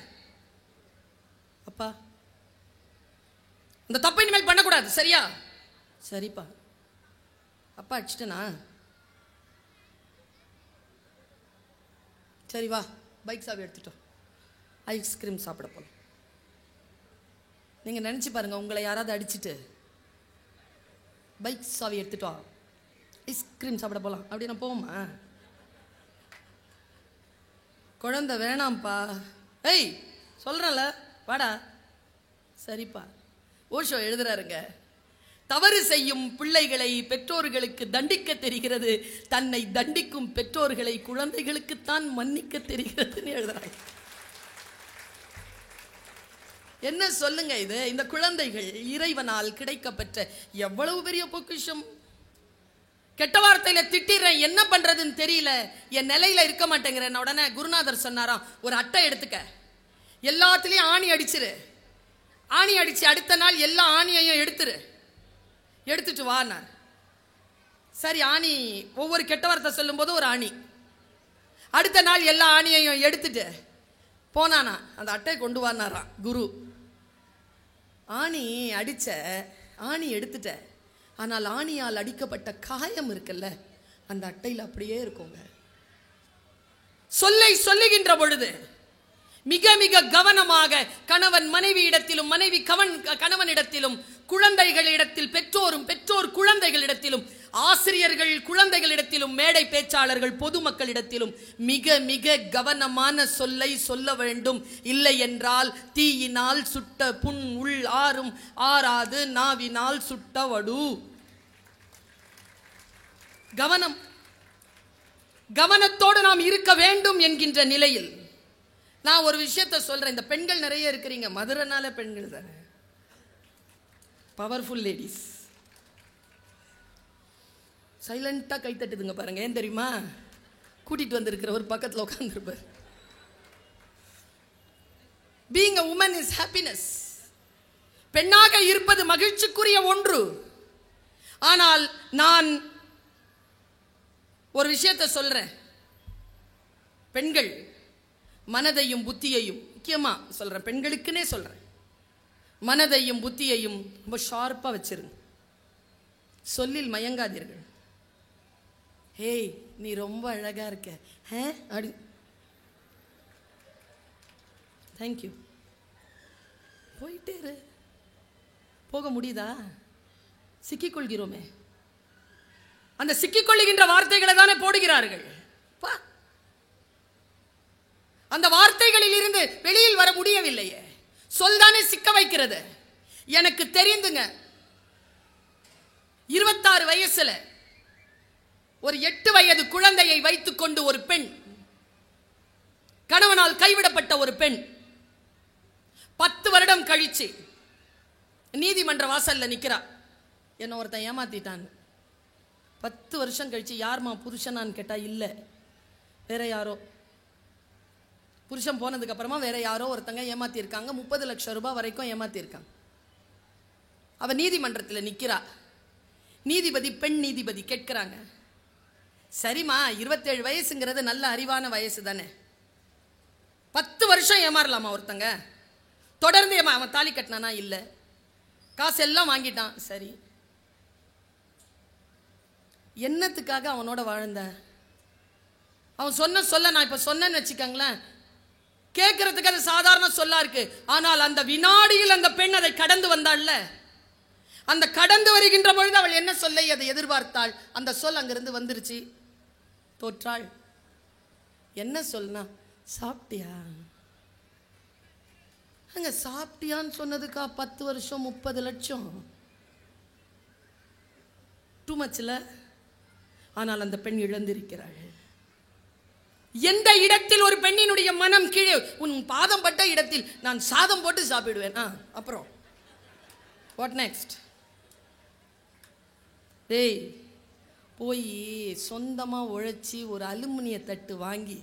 அப்பா, இந்த தப்பை இனிமேல் பண்ணக்கூடாது, சரியா? சரிப்பா. அப்பா அடிச்சிட்டனா? சரி வா, பைக் சாவி எடுத்துட்டோம், ஐஸ்கிரீம் சாப்பிட போகலாம். நீங்கள் நினச்சி பாருங்கள், உங்களை யாராவது அடிச்சுட்டு பைக் சாவி எடுத்துட்டு வா, ஐஸ்கிரீம் சாப்பிட போகலாம் அப்படின்னா போவோமா? குழந்தை வேணாம்ப்பா, ஏய் சொல்கிறேன்ல வாடா. சரிப்பா. ஓஷோ எழுதுறாருங்க, தவறு செய்யும் பிள்ளைகளை பெற்றோர்களுக்கு தண்டிக்க தெரிகிறது, தன்னை தண்டிக்கும் பெற்றோர்களை குழந்தைகளுக்குத்தான் மன்னிக்க தெரிகிறதுன்னு எழுதுறாங்க. என்ன சொல்லுங்க இது? இந்த குழந்தைகள் இறைவனால் கிடைக்கப்பெற்ற எவ்வளவு பெரிய பொக்கிஷம். கெட்ட வார்த்தையில திட்டிறேன், என்ன பண்றதுன்னு தெரியல, என் நிலையில இருக்க மாட்டேங்கிறேன். உடனே குருநாதர் சொன்னாராம், ஒரு அட்டை எடுத்துக்க, எல்லாத்துலயும் ஆணி அடிச்சிரு. ஆணி அடிச்சு அடுத்த நாள் எல்லா ஆணியையும் எடுத்துட்டு வானார். சரி, ஆணி ஒவ்வொரு கெட்ட வார்த்தை சொல்லும் போது ஒரு ஆணி. அடுத்த நாள் எல்லா ஆணியையும் எடுத்துட்டு போனானா, அந்த அட்டை கொண்டு வானாராம் குரு. ஆணி அடிச்ச, ஆணி எடுத்துட்ட, ஆனால் ஆணியால் அடிக்கப்பட்ட காயம் இருக்குல்ல, அந்த அட்டையில் அப்படியே இருக்குங்க. சொல்லை சொல்லுகின்ற பொழுது மிக மிக கவனமாக கணவன் மனைவியிடத்திலும், மனைவி கணவனிடத்திலும், குழந்தைகளிடத்தில் பெற்றோரும், பெற்றோர் குழந்தைகளிடத்திலும், ஆசிரியர்கள் குழந்தைகளிடத்திலும், மேடை பேச்சாளர்கள் பொதுமக்களிடத்திலும் மிக மிக கவனமான சொல்லை சொல்ல வேண்டும். இல்லை என்றால் தீயினால் சுட்ட புண் உள் ஆறும் ஆறாது, நாவினால் சுட்ட வடு. கவனம், கவனத்தோடு நாம் இருக்க வேண்டும் என்கின்ற நிலையில் நான் ஒரு விஷயத்தை சொல்றேன். இந்த பெண்கள் நிறைய இருக்கிறீங்க, மதுரைனால பெண்கள் தானே, பவர்ஃபுல் லேடிஸ். சைலண்டா கை தட்டுதுங்க பாருங்க. ஏன் தெரியுமா? கூட்டிட்டு வந்திருக்கிற ஒரு பக்கத்தில் உட்கார்ந்துருப்பார். Being a woman is happiness. பெண்ணாக இருப்பது மகிழ்ச்சிக்குரிய ஒன்று. ஆனால் நான் ஒரு விஷயத்தை சொல்றேன். பெண்கள் மனதையும் புத்தியையும், முக்கியமா சொல்றேன், பெண்களுக்குன்னே சொல்றேன், மனதையும் புத்தியையும் ரொம்ப ஷார்ப்பா வச்சிருங்க. சொல்லில் மயங்காதீர்கள். ஹேய், நீ ரொம்ப அழகா இருக்க, அப்படி தேங்க்யூ, போயிட்டே இரு. போக முடியுதா? சிக்கிக்கொள்கிறோமே. அந்த சிக்கிக்கொள்ளுகின்ற வார்த்தைகளை தானே போடுகிறார்கள். அந்த வார்த்தைகளில் இருந்து வெளியில் வர முடியவில்லையே. சொல்தானே சிக்க வைக்கிறது. எனக்கு தெரிந்துங்க, 26 வயசுல ஒரு 8 வயது குழந்தையை வைத்துக் கொண்டு ஒரு பெண், கணவனால் கைவிடப்பட்ட ஒரு பெண், 10 வருடம் கழிச்சு நீதிமன்ற வாசல்ல நிக்கிறா. என்ன ஒருத்தன் ஏமாத்திட்டான். 10 வருஷம் கழிச்சு யார்மா புருஷனான்னு கேட்டா இல்ல, வேற யாரோ. புருஷன் போனதுக்கு அப்புறமா வேற யாரோ ஒருத்தங்க ஏமாத்திருக்காங்க. 30 லட்சம் ரூபாய் வரைக்கும் ஏமாத்திருக்காங்க. அவ நீதிமன்றத்தில் நிக்கிறா. நீதிபதி, பெண் நீதிபதி கேட்கிறாங்க, சரிம்மா 27 வயசுங்கிறது நல்ல அறிவான வயசு தானே, 10 வருஷம் ஏமாறலாமா ஒருத்தங்க? தொடர்ந்து அவன் தாலி கட்டினானா? இல்ல. காசு எல்லாம் வாங்கிட்டான், சரி. என்னத்துக்காக அவனோட வாழ்ந்த? அவன் சொல்ல நான் இப்ப சொன்னேன்னு வச்சுக்கங்களேன், கேட்கறதுக்கு அது சாதாரண சொல்லா இருக்கு. ஆனால் அந்த வினாடியில் அந்த பெண் அதை கடந்து வந்தாள்ல, அந்த கடந்து வருகின்ற பொழுது அவள் என்ன சொல்லை அதை எதிர்பார்த்தாள், அந்த சொல் அங்கிருந்து வந்துருச்சு. தோற்றாள். என்ன சொல்னா? சாப்பிட்டியா? அங்க சாப்பிட்டியான்னு சொன்னதுக்கா 10 வருஷம் 30 லட்சம்? டூ மச்ல. ஆனால் அந்த பெண் இழந்திருக்கிறாள். எந்த இடத்தில் ஒரு பெண்ணினுடைய மனம் கீழே, உன் பாதம் பட்ட இடத்தில் நான் சாதம் போட்டு சாப்பிடுவேன், அப்புறம் வாட் நெக்ஸ்ட்? டேய், போய் சொந்தமா உழைச்சி ஒரு அலுமினிய தட்டு வாங்கி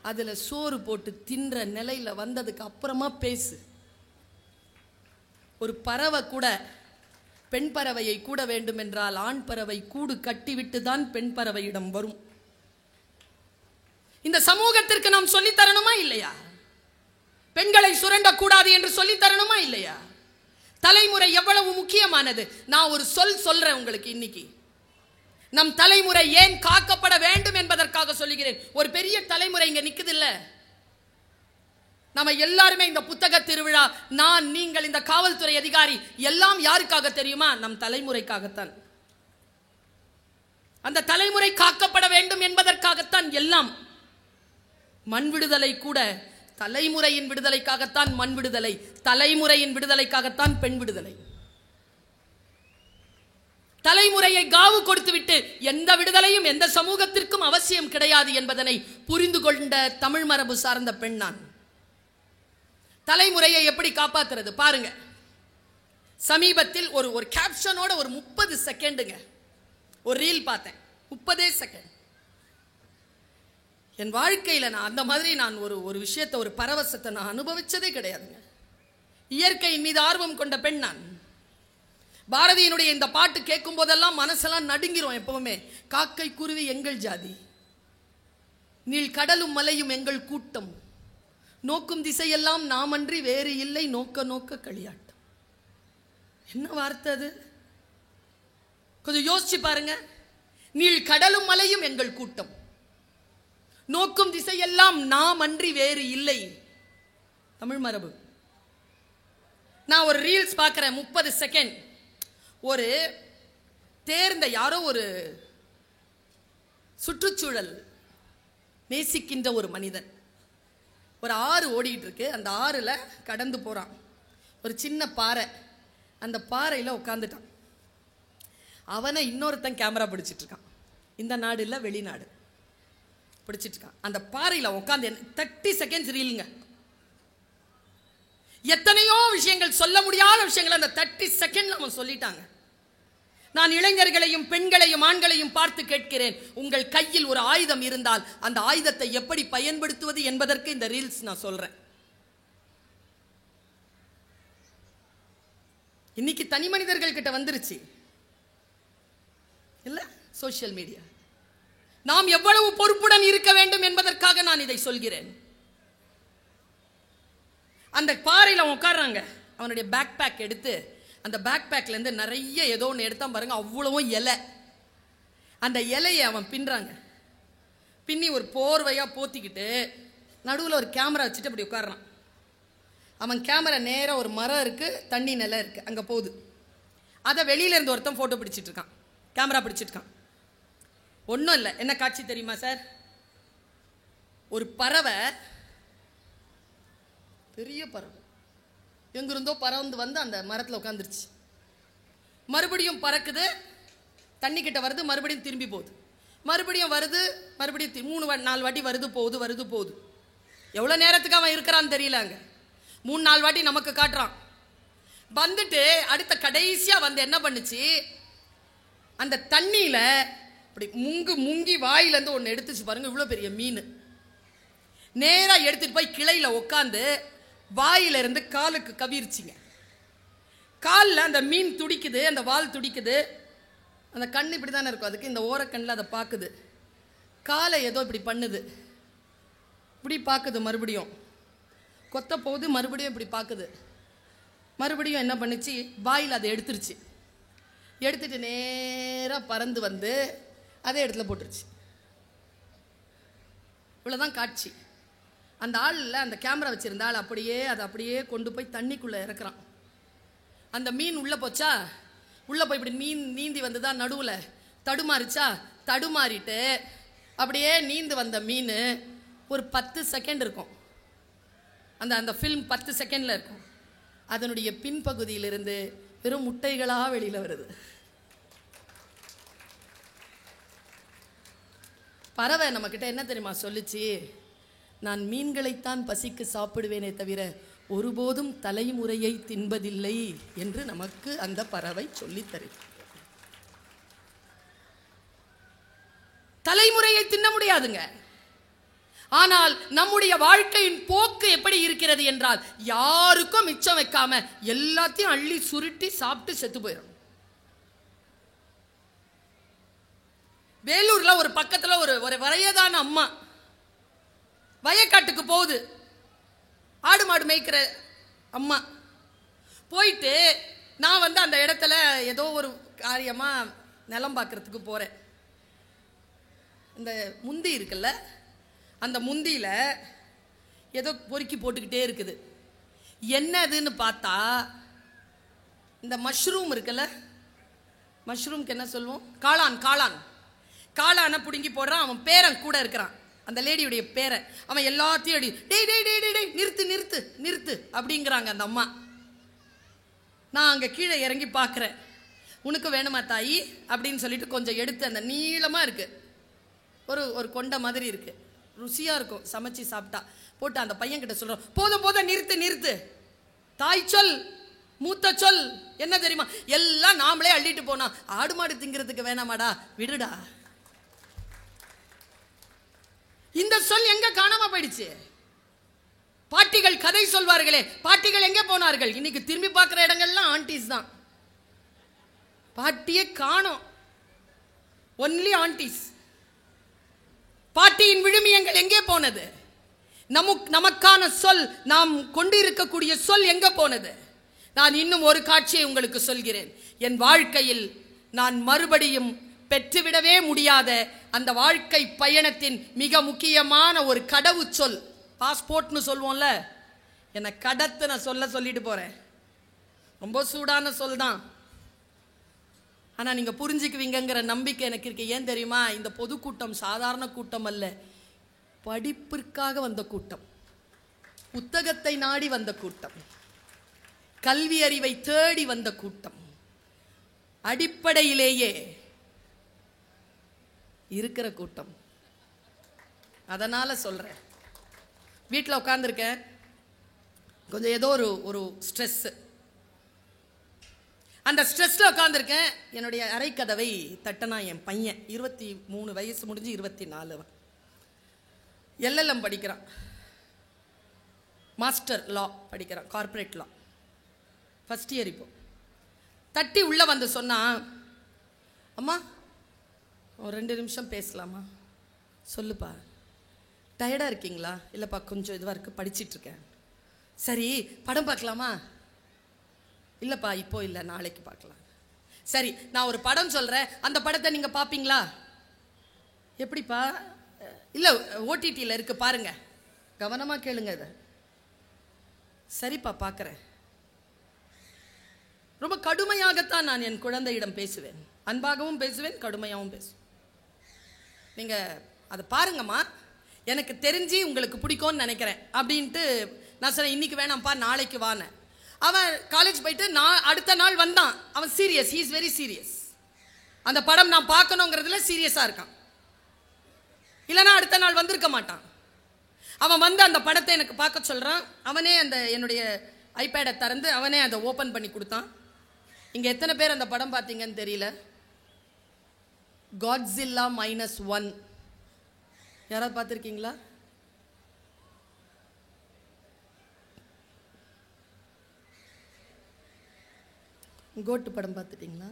அதுல சோறு போட்டு தின்ற நிலையில வந்ததுக்கு அப்புறமா பேசு. ஒரு பறவை கூட, பெண் பறவையை கூட வேண்டும் என்றால் ஆண் பறவை கூடு கட்டிவிட்டு தான் பெண் பறவையிடம் வரும். இந்த சமூகத்திற்கு நாம் சொல்லி தரணுமா இல்லையா? பெண்களை சுரண்டக்கூடாது என்று சொல்லி தரணுமா இல்லையா? தலைமுறை எவ்வளவு முக்கியமானது. நான் ஒரு சொல்றேன் உங்களுக்கு இன்னைக்கு. நம் தலைமுறை ஏன் காக்கப்பட வேண்டும் என்பதற்காக சொல்லுகிறேன். ஒரு பெரிய தலைமுறை இங்க நிக்குது இல்ல, நம்ம எல்லாருமே இந்த புத்தக திருவிழா, நான், நீங்கள், இந்த காவல்துறை அதிகாரி எல்லாம் யாருக்காக தெரியுமா? நம் தலைமுறைக்காகத்தான். அந்த தலைமுறை காக்கப்பட வேண்டும் என்பதற்காகத்தான் எல்லாம். மண் விடுதலை கூட தலைமுறையின் விடுதலைக்காகத்தான் மண் விடுதலை, தலைமுறையின் விடுதலைக்காகத்தான் பெண் விடுதலை. தலைமுறையை காவு கொடுத்துவிட்டு எந்த விடுதலையும் எந்த சமூகத்திற்கும் அவசியம் கிடையாது என்பதனை புரிந்து கொண்ட தமிழ் மரபு சார்ந்த பெண் நான். தலைமுறையை எப்படி காப்பாத்துறது பாருங்க. சமீபத்தில் ஒரு கேப்ஷனோட ஒரு 30 செகண்டுங்க ஒரு ரீல் பார்த்தேன். 30 செகண்ட். என் வாழ்க்கையில நான் அந்த மாதிரி நான் ஒரு விஷயத்தை, ஒரு பரவசத்தை நான் அனுபவிச்சதே கிடையாதுங்க. இயற்கையின் மீது ஆர்வம் கொண்ட பெண் நான். பாரதியினுடைய இந்த பாட்டு கேட்கும் போதெல்லாம் மனசெல்லாம் நடுங்கிறோம். எப்பவுமே காக்கை குருவி எங்கள் ஜாதி, நீள் கடலும் மலையும் எங்கள் கூட்டம், நோக்கும் திசையெல்லாம் நாம் அன்றி வேறு இல்லை, நோக்க நோக்க களியாட்டம். என்ன வார்த்தை அது? கொஞ்சம் யோசிச்சு பாருங்க. நீள் கடலும் மலையும் எங்கள் கூட்டம், நோக்கும் திசையெல்லாம் நாம் அன்றி வேறு இல்லை. தமிழ் மரபு. நான் ஒரு ரீல்ஸ் பார்க்கிறேன், 30 செகண்ட். ஒரு தேர்ந்த யாரோ ஒரு சுற்றுச்சூழல் நேசிக்கின்ற ஒரு மனிதன், ஒரு ஆறு ஓடிட்டு இருக்கு, அந்த ஆறுல கடந்து போறான். ஒரு சின்ன பாறை, அந்த பாறையில் உட்காந்துட்டான். அவனை இன்னொருத்தன் கேமரா பிடிச்சிட்டு இருக்கான். இந்த நாடு இல்லை, வெளிநாடு. பிடிச்சிட்டு இருக்கான். அந்த பாறையில் உட்காந்து 30 செகண்ட்ஸ் ரீலுங்க. எத்தனையோ விஷயங்கள், சொல்ல முடியாத விஷயங்கள் அந்த 30 செகண்ட் அவன் சொல்லிட்டாங்க. நான் இளைஞர்களையும் பெண்களையும் ஆண்களையும் பார்த்து கேட்கிறேன், உங்கள் கையில் ஒரு ஆயுதம் இருந்தால் அந்த ஆயுதத்தை எப்படி பயன்படுத்துவது என்பதற்கு இந்த ரீல்ஸ் நான் சொல்றேன். இன்னைக்கு தனி மனிதர்கள் கிட்ட வந்துருச்சு இல்ல சோசியல் மீடியா. நாம் எவ்வளவு பொறுப்புடன் இருக்க வேண்டும் என்பதற்காக நான் இதை சொல்கிறேன். அந்த பாறையில் அவன் உட்கார்றாங்க. அவனுடைய பேக் பேக் எடுத்து, அந்த பேக் பேக்ல இருந்து நிறைய ஏதோ ஒன்று எடுத்தான் பாருங்க, அவ்வளவும் இலை. அந்த இலையை அவன் பின்றாங்க. பின்னி ஒரு போர்வையா போத்திக்கிட்டு நடுவில் ஒரு கேமரா வச்சுட்டு அப்படி உட்கார்றான். அவன் கேமரா நேராக ஒரு மரம் இருக்கு, தண்ணி நிலம் இருக்கு, அங்கே போகுது. அதை வெளியில இருந்து ஒருத்தன் போட்டோ பிடிச்சிட்டு இருக்கான், கேமரா பிடிச்சிட்டு இருக்கான். ஒன்றும் இல்லை. என்ன காட்சி தெரியுமா சார்? ஒரு பறவை, பெரிய பறவை, எங்கிருந்தோ பறந்து வந்து அந்த மரத்தில் உட்காந்துருச்சு. மறுபடியும் பறக்குது, தண்ணி கிட்ட வருது, மறுபடியும் திரும்பி போகுது, மறுபடியும் வருது, மறுபடியும் 3-4 வாட்டி வருது போகுது, வருது போகுது. எவ்வளோ நேரத்துக்கு அவன் இருக்கிறான்னு தெரியல. அங்கே 3-4 வாட்டி நமக்கு காட்டுறான். வந்துட்டு அடுத்த கடைசியாக வந்து என்ன பண்ணுச்சு, அந்த தண்ணியில் அப்படி முங்கி வாயிலேருந்து ஒன்று எடுத்துச்சு பாருங்க. இவ்வளோ பெரிய மீன் நேராக எடுத்துட்டு போய் கிளையில் உட்காந்து வாயிலிருந்து காலுக்கு கவிர்ச்சிங்க. காலில் அந்த மீன் துடிக்குது, அந்த வால் துடிக்குது, அந்த கண் இப்படி தானே இருக்கும் அதுக்கு, இந்த ஓரக்கண்ணில் அதை பார்க்குது. காலை ஏதோ இப்படி பண்ணுது, இப்படி பார்க்குது, மறுபடியும் கொத்த போகுது, மறுபடியும் இப்படி பார்க்குது, மறுபடியும் என்ன பண்ணுச்சு, வாயில் அதை எடுத்துருச்சு. எடுத்துட்டு நேராக பறந்து வந்து அதே இடத்துல போட்டுருச்சு. இவ்வளோதான் காட்சி. அந்த ஆளில் அந்த கேமரா வச்சிருந்த ஆள் அப்படியே அதை அப்படியே கொண்டு போய் தண்ணிக்குள்ளே இறக்குறான். அந்த மீன் உள்ளே போச்சா, உள்ளே போய் இப்படி மீன் நீந்தி வந்து தான் நடுவில் தடுமாறிச்சா, தடுமாறிட்டு அப்படியே நீந்து வந்த மீன் ஒரு 10 செகண்ட் இருக்கும். அந்த ஃபில்ம் 10 செகண்டில் இருக்கும். அதனுடைய பின்பகுதியிலிருந்து வெறும் முட்டைகளாக வெளியில் வருது. பறவை நம்மக்கிட்ட என்ன தெரியுமா சொல்லிச்சு, நான் மீன்களைத்தான் பசிக்கு சாப்பிடுவேனே தவிர ஒருபோதும் தலைமுறையை தின்பதில்லை என்று நமக்கு அந்த பறவை சொல்லி தருகிறது. தலைமுறையை தின்ன முடியாதுங்க. ஆனால் நம்முடைய வாழ்க்கையின் போக்கு எப்படி இருக்கிறது என்றால், யாருக்கும் மிச்சம் வைக்காம எல்லாத்தையும் அள்ளி சுருட்டி சாப்பிட்டு செத்து போயிடும். வேலூர்ல ஒரு பக்கத்துல ஒரு வயதான அம்மா வயக்காட்டுக்கு போகுது. ஆடு மாடு மேய்க்கிற அம்மா போயிட்டு, நான் வந்து அந்த இடத்துல ஏதோ ஒரு காரியமா நிலம் பார்க்கறதுக்கு போறேன். இந்த முந்தி இருக்குல்ல, அந்த முந்தியில ஏதோ பொறுக்கி போட்டுக்கிட்டே இருக்குது. என்னதுன்னு பார்த்தா, இந்த மஷ்ரூம் இருக்குல்ல, மஷ்ரூம்க்கு என்ன சொல்லுவோம், காளானை பிடுங்கி போடுறான். அவன் பேரன் கூட இருக்கிறான், அந்த லேடியுடைய பேரன். அவன் எல்லாத்தையும் அடி, டேய் டேய் டேய் டேய் நிறுத்து நிறுத்து நிறுத்து அப்படிங்கிறாங்க அந்த அம்மா. நான் அங்கே கீழே இறங்கி பார்க்குறேன். உனக்கு வேணுமா தாயி அப்படின்னு சொல்லிட்டு கொஞ்சம் எடுத்து, அந்த நீளமாக இருக்கு, ஒரு கொண்ட மாதிரி இருக்கு, ருசியாக இருக்கும், சமைச்சு சாப்பிட்டா போட்டு அந்த பையன் கிட்ட சொல்கிறோம், போதும் போதும் நிறுத்து நிறுத்து, தாய் சொல் மூத்த சொல் என்ன தெரியுமா, எல்லாம் நாமளே அள்ளிட்டு போனா ஆடு மாடு திங்கிறதுக்கு வேணாமாடா, விடுடா. இந்த சொல் எங்க காணாம போயிடுச்சு? பாட்டிகள் கதை சொல்வார்களே, பாட்டிகள் எங்கே போனார்கள்? இன்னைக்கு திரும்பி பார்க்கிற இடங்கள்லாம் ஆண்டிஸ் தான். பாட்டியே காணோம், ஒன்லி ஆண்டிஸ். பாட்டியின் விழுமியங்கள் எங்கே போனது? நமக்கான சொல், நாம் கொண்டிருக்கக்கூடிய சொல் எங்க போனது? நான் இன்னும் ஒரு காட்சியை உங்களுக்கு சொல்கிறேன். என் வாழ்க்கையில் நான் மறுபடியும் பெற்றுவிடவே முடியாத அந்த வாழ்க்கை பயணத்தின் மிக முக்கியமான ஒரு கடவுச்சொல். பாஸ்போர்ட்னு சொல்லுவோம்ல, என்னை கடத்து நான் சொல்லிட்டு போறேன். ரொம்ப சூடான சொல் தான், ஆனால் நீங்கள் புரிஞ்சுக்குவீங்கிற நம்பிக்கை எனக்கு இருக்கு. ஏன் தெரியுமா? இந்த பொதுக்கூட்டம் சாதாரண கூட்டம் அல்ல, படிப்பிற்காக வந்த கூட்டம், புத்தகத்தை நாடி வந்த கூட்டம், கல்வி அறிவை தேடி வந்த கூட்டம், அடிப்படையிலேயே இருக்கிற கூட்டம். அதனால சொல்றேன். வீட்டில் உட்காந்துருக்கேன், கொஞ்சம் ஏதோ ஒரு ஸ்ட்ரெஸ். அந்த ஸ்ட்ரெஸ்ல உட்காந்துருக்கேன். என்னுடைய அறைக்கதவை தட்டனா என் பையன், 23 வயசு முடிஞ்சு 24, எல்எல்எம் படிக்கிறான், மாஸ்டர் லா படிக்கிறான், கார்ப்பரேட் லா, ஃபர்ஸ்ட் இயர். இப்போ தட்டி உள்ள வந்து சொன்னா, அம்மா ஒரு 2 நிமிஷம் பேசலாமா? சொல்லுப்பா. டயர்டா இருக்கீங்களா? இல்லைப்பா கொஞ்சம் இதுவாக இருக்கு, படிச்சிட்டு இருக்கேன். சரி படம் பார்க்கலாமா? இல்லைப்பா இப்போ இல்லை, நாளைக்கு பார்க்கலாம். சரி நான் ஒரு படம் சொல்கிறேன், அந்த படத்தை நீங்கள் பார்ப்பீங்களா? எப்படிப்பா? இல்லை ஓடிடியில் இருக்கு பாருங்க, கவனமாக கேளுங்க இதை. சரிப்பா பார்க்குறேன். ரொம்ப கடுமையாகத்தான் நான் என் குழந்தையிடம் பேசுவேன், அன்பாகவும் பேசுவேன், கடுமையாகவும் பேசுவேன். நீங்கள் அதை பாருங்கம்மா, எனக்கு தெரிஞ்சு உங்களுக்கு பிடிக்கும்னு நினைக்கிறேன் அப்படின்ட்டு நான் சொன்னேன். இன்னைக்கு வேணாம்ப்பா, நாளைக்கு வான. அவன் காலேஜ் போயிட்டு அடுத்த நாள் வந்தான். அவன் serious, he is very serious. அந்த படம் நான் பார்க்கணுங்கிறதுல சீரியஸாக இருக்கான். இல்லைன்னா அடுத்த நாள் வந்திருக்க மாட்டான். அவன் வந்து அந்த படத்தை எனக்கு பார்க்க சொல்கிறான். அவனே அந்த என்னுடைய ஐபேடை திறந்து அவனே அதை ஓப்பன் பண்ணி கொடுத்தான். இங்கே எத்தனை பேர் அந்த படம் பார்த்தீங்கன்னு தெரியல, காட்ஸில்லா -1. யாராவது பார்த்துருக்கீங்களா? கோட்டு படம் பார்த்துட்டீங்களா?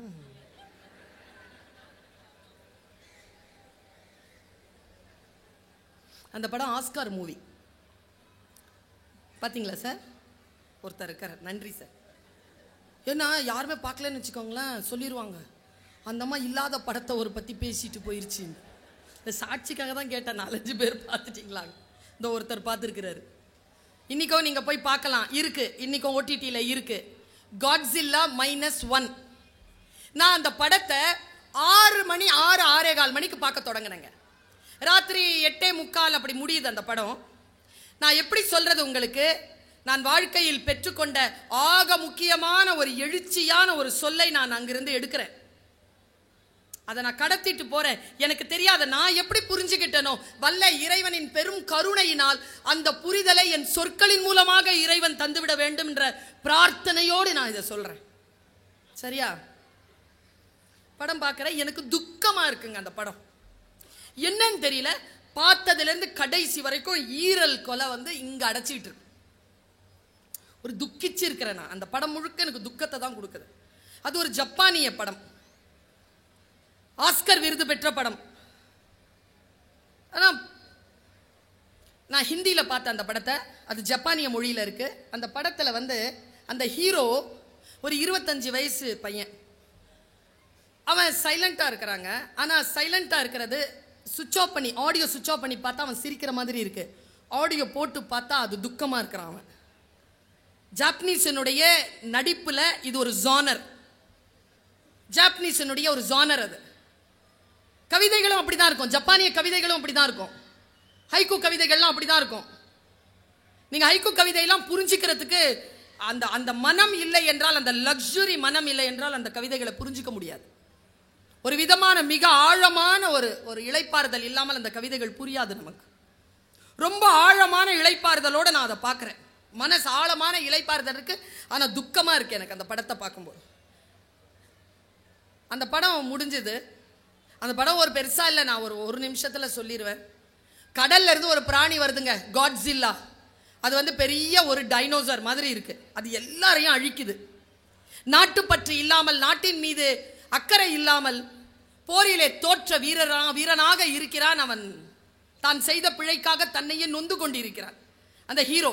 அந்த படம் ஆஸ்கார் மூவி. பார்த்தீங்களா சார்? ஒருத்தர் இருக்கார், நன்றி சார். ஏன்னா யாருமே பார்க்கலன்னு வச்சுக்கோங்களேன், சொல்லிடுவாங்க அந்த அம்மா இல்லாத படத்தை ஒரு பற்றி பேசிட்டு போயிடுச்சு. இந்த சாட்சிக்காக தான் கேட்டேன், 4-5 பேர் பார்த்துட்டீங்களா? இந்த ஒருத்தர் பார்த்துருக்கிறாரு. இன்றைக்கும் நீங்கள் போய் பார்க்கலாம், இருக்குது, இன்றைக்கும் ஓடிடியில் இருக்குது, காட்ஸில்லா -1. நான் அந்த படத்தை 6:15 மணிக்கு பார்க்க தொடங்கினேங்க. ராத்திரி 8:45 அப்படி முடியுது அந்த படம். நான் எப்படி சொல்றது உங்களுக்கு? நான் வாழ்க்கையில் பெற்றுக்கொண்ட ஆக முக்கியமான ஒரு எழுச்சியான ஒரு சொல்லை நான் அங்கிருந்து எடுக்கிறேன். அதை நான் கடத்திட்டு போறேன். எனக்கு தெரியாத நான் எப்படி புரிஞ்சுக்கிட்டனோ, வல்ல இறைவனின் பெரும் கருணையினால் அந்த புரிதலை என் சொற்களின் மூலமாக இறைவன் தந்துவிட வேண்டும் என்ற பிரார்த்தனையோடு நான் இதை சொல்றேன். சரியா? படம் பார்க்கிறேன், எனக்கு துக்கமா இருக்குங்க. அந்த படம் என்னன்னு தெரியல, பார்த்ததுலேருந்து கடைசி வரைக்கும் ஈரல் கொலை வந்து இங்க அடைச்சிட்டு இருக்கு. ஒரு துக்கிச்சு இருக்கிறேன் நான். அந்த படம் முழுக்க எனக்கு துக்கத்தை தான் கொடுக்குது. அது ஒரு ஜப்பானிய படம், ஆஸ்கர் விருது பெற்ற படம். ஆனால் நான் ஹிந்தியில் பார்த்தேன் அந்த படத்தை, அது ஜப்பானிய மொழியில் இருக்கு. அந்த படத்தில் வந்து அந்த ஹீரோ ஒரு 25 வயசு பையன். அவன் சைலண்டாக இருக்கிறாங்க. ஆனால் சைலண்டாக இருக்கிறது சுவிட்ச் ஆஃப் பண்ணி, ஆடியோ சுவிட்ச் ஆஃப் பண்ணி பார்த்தா அவன் சிரிக்கிற மாதிரி இருக்கு. ஆடியோ போட்டு பார்த்தா அது துக்கமாக இருக்கிறான் அவன். ஜாப்பனீஸனுடைய நடிப்பில் இது ஒரு ஜானர், ஜாப்பனீஸனுடைய ஒரு ஜானர். அது கவிதைகளும் அப்படிதான் இருக்கும், ஜப்பானிய கவிதைகளும் அப்படிதான் இருக்கும், ஹைக்கூ கவிதைகள்லாம் அப்படிதான் இருக்கும். நீங்க ஹைக்கூ கவிதையெல்லாம் புரிஞ்சுக்கிறதுக்கு அந்த அந்த மனம் இல்லை என்றால், அந்த லக்ஸுரி மனம் இல்லை என்றால் அந்த கவிதைகளை புரிஞ்சிக்க முடியாது. ஒரு விதமான மிக ஆழமான ஒரு இளைப்பாறுதல் இல்லாமல் அந்த கவிதைகள் புரியாது நமக்கு. ரொம்ப ஆழமான இளைப்பாறுதலோடு நான் அதை பார்க்குறேன். மனசு ஆழமான இளைப்பாறுதல் இருக்கு, ஆனால் துக்கமாக இருக்கு எனக்கு அந்த படத்தை பார்க்கும்போது. அந்த படம் முடிஞ்சது. அந்த படம் ஒரு பெருசா இல்லை, நான் ஒரு நிமிஷத்தில் சொல்லிடுவேன். கடல்ல இருந்து ஒரு பிராணி வருதுங்க, காட்ஸில்லா. அது வந்து பெரிய ஒரு டைனோசர் மாதிரி இருக்கு. அது எல்லாரையும் அழிக்குது. நாட்டுப்பற்று இல்லாமல், நாட்டின் மீது அக்கறை இல்லாமல், போரிலே தோற்ற வீரனாக இருக்கிறான் அவன். தான் செய்த பிழைக்காக தன்னையே நொந்து கொண்டிருக்கிறான் அந்த ஹீரோ.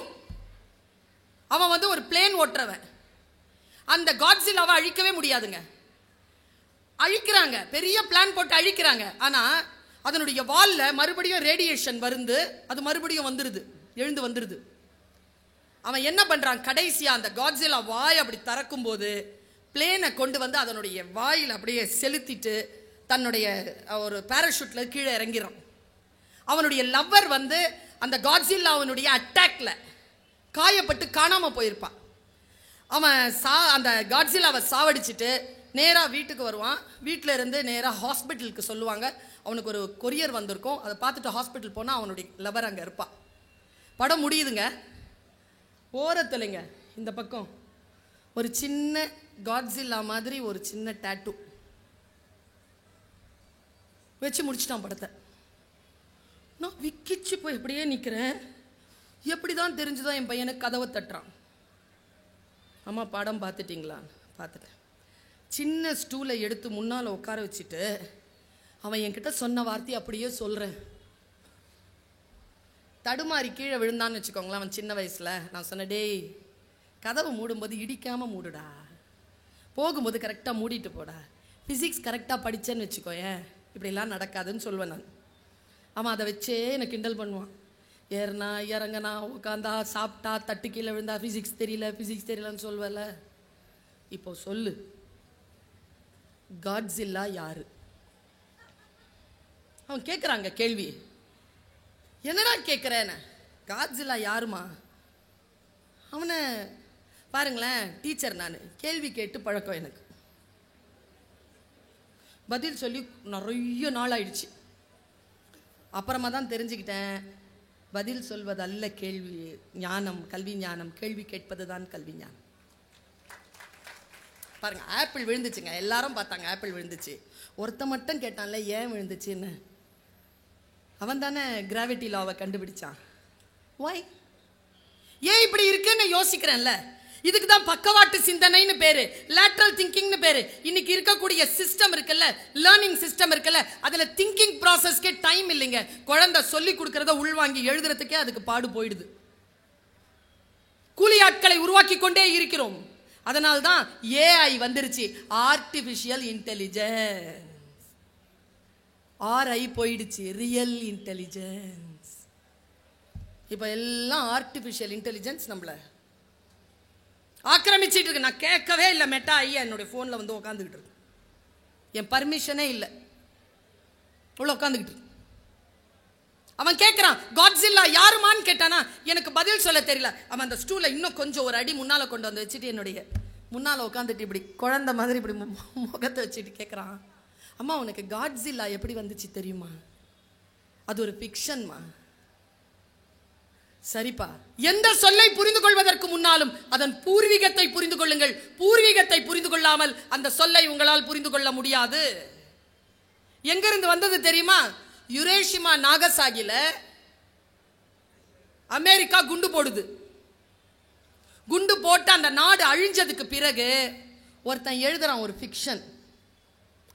அவன் வந்து ஒரு பிளேன் ஓட்டுறவன். அந்த காட்ஸில்லாவை அழிக்கவே முடியாதுங்க. அழிக்கிறாங்க, பெரிய பிளான் போட்டு அழிக்கிறாங்க. ஆனால் அதனுடைய வாலில் மறுபடியும் ரேடியேஷன் வந்து அது மறுபடியும் வந்துடுது, எழுந்து வந்துடுது. அவன் என்ன பண்ணுறான், கடைசியாக அந்த காட்ஸில்லா வாய் அப்படி திறக்கும் போது பிளேனை கொண்டு வந்து அதனுடைய வாயில் அப்படியே செலுத்திட்டு தன்னுடைய ஒரு பேராஷூட்டில் கீழே இறங்கிறான். அவனுடைய லவ்வர் வந்து அந்த காட்ஸில்லாவினுடைய அட்டாக்ல காயப்பட்டு காணாமல் போயிருப்பான். அவன் அந்த காட்ஸில்லாவை சாவடிச்சுட்டு நேராக வீட்டுக்கு வருவான். வீட்டில் இருந்து நேராக ஹாஸ்பிட்டலுக்கு சொல்லுவாங்க. அவனுக்கு ஒரு கொரியர் வந்திருக்கும். அதை பார்த்துட்டு ஹாஸ்பிட்டல் போனால் அவனுடைய லவர் அங்கே இருப்பான். படம் முடியுதுங்க. ஓரத்துலைங்க இந்த பக்கம் ஒரு சின்ன காட்ஸில்லா மாதிரி ஒரு சின்ன டேட்டூ வச்சு முடிச்சிட்டான் படத்தை. நான் விக்கிச்சு போய் எப்படியே நிற்கிறேன். எப்படி தான் தெரிஞ்சுதோ என் பையனுக்கு கதவை தட்டுறான். அம்மா படம் பார்த்துட்டிங்களா? பார்த்துட்டேன். சின்ன ஸ்டூலை எடுத்து முன்னால் உட்கார வச்சுட்டு அவன் என்கிட்ட சொன்ன வார்த்தையை அப்படியே சொல்கிறேன். தடுமாறி கீழே விழுந்தான்னு வச்சுக்கோங்களேன். அவன் சின்ன வயசில் நான் சொன்னேன், டேய் கதவை மூடும்போது இடிக்காமல் மூடுடா, போகும்போது கரெக்டாக மூடிட்டு போடா, ஃபிசிக்ஸ் கரெக்டாக படித்தேன்னு வச்சுக்கோயேன், இப்படிலாம் நடக்காதுன்னு சொல்வேன் நான். அவன் அதை வச்சே என்னை கிண்டல் பண்ணுவான். ஏறினா இறங்கினா உட்காந்தா சாப்பிட்டா தட்டு கீழே விழுந்தா ஃபிசிக்ஸ் தெரியலன்னு சொல்வல. இப்போ சொல்லு, காட்ஸில்லா யாரு? அவன் கேட்குறாங்க கேள்வி. என்னடா கேட்குறேன்னு, காட்ஸில்லா யாருமா? அவனை பாருங்களேன், டீச்சர் நான், கேள்வி கேட்டு பழக்கம் எனக்கு. பதில் சொல்லி நிறைய நாள் ஆயிடுச்சு. அப்புறமா தான் தெரிஞ்சுக்கிட்டேன், பதில் சொல்வதல்ல கேள்வி ஞானம், கல்வி ஞானம், கேள்வி கேட்பது தான் கல்வி ஞானம். பாருங்க, ஆப்பிள் விழுந்துச்சுங்க, எல்லாரும் பார்த்தாங்க ஆப்பிள் விழுந்துச்சு. ஒருத்த மட்டும் கேட்டான்ல ஏன் விழுந்துச்சுன்னு. அவன் தானே கிராவிட்டி லாவை கண்டுபிடிச்சான். வாய் ஏன் இப்படி இருக்குன்னு யோசிக்கிறேன்ல. இதுக்கு தான் பக்கவாட்டு சிந்தனைன்னு பேரு, லேட்ரல் திங்கிங்னு பேரு. இன்னைக்கு இருக்கக்கூடிய சிஸ்டம் இருக்குல்ல, லேர்னிங் சிஸ்டம் இருக்குல்ல, அதுல திங்கிங் ப்ராசஸ்க்கே டைம் இல்லைங்க. குழந்தை சொல்லி கொடுக்கறத உள்வாங்கி எழுதுறதுக்கே அதுக்கு பாடு போயிடுது. கூலி ஆட்களை உருவாக்கி கொண்டே இருக்கிறோம். அதனால்தான் ஏஐ வந்துருச்சு, ஆர்டிபிஷியல் இன்டெலிஜென்ஸ். ஆர்ஐ போயிடுச்சு, ரியல் இன்டெலிஜென்ஸ். இப்போ எல்லாம் ஆர்டிபிஷியல் இன்டெலிஜென்ஸ் நம்மள ஆக்கிரமிச்சிட்டு இருக்கு. நான் கேட்கவே இல்லை, மெட்டா ஐயா என்னுடைய ஃபோனில் வந்து உட்காந்துக்கிட்டு இருக்கு, என் பர்மிஷனே இல்லை, உள்ள உட்காந்துக்கிட்டு. அவன் கேட்குறான் காட்ஸில்லா யாருமான்னு கேட்டானா, எனக்கு பதில் சொல்ல தெரியல. அவன் அந்த ஸ்டூலை இன்னும் கொஞ்சம் ஒரு அடி முன்னால் கொண்டு வந்து வச்சுட்டு என்னுடைய முன்னால் உட்காந்துட்டு இப்படி குழந்தை மாதிரி இப்படி முகத்தை வச்சுட்டு கேட்குறான், அம்மா உனக்கு காட்ஸில்லா எப்படி வந்துச்சு தெரியுமா? அது ஒரு ஃபிக்ஷன்மா. சரிப்பா, எந்த சொல்லை புரிந்து கொள்வதற்கு முன்னாலும் அதன் பூர்வீகத்தை புரிந்து கொள்ளுங்கள். பூர்வீகத்தை புரிந்து கொள்ளாமல் அந்த சொல்லை உங்களால் புரிந்து கொள்ள முடியாது. எங்கிருந்து வந்தது தெரியுமா? யுரேஷிமா நாகசாகில அமெரிக்கா குண்டு போடுது. குண்டு போட்டு அந்த நாடு அழிஞ்சதுக்கு பிறகு ஒருத்தன் எழுதுறான் ஒரு ஃபிக்ஷன்.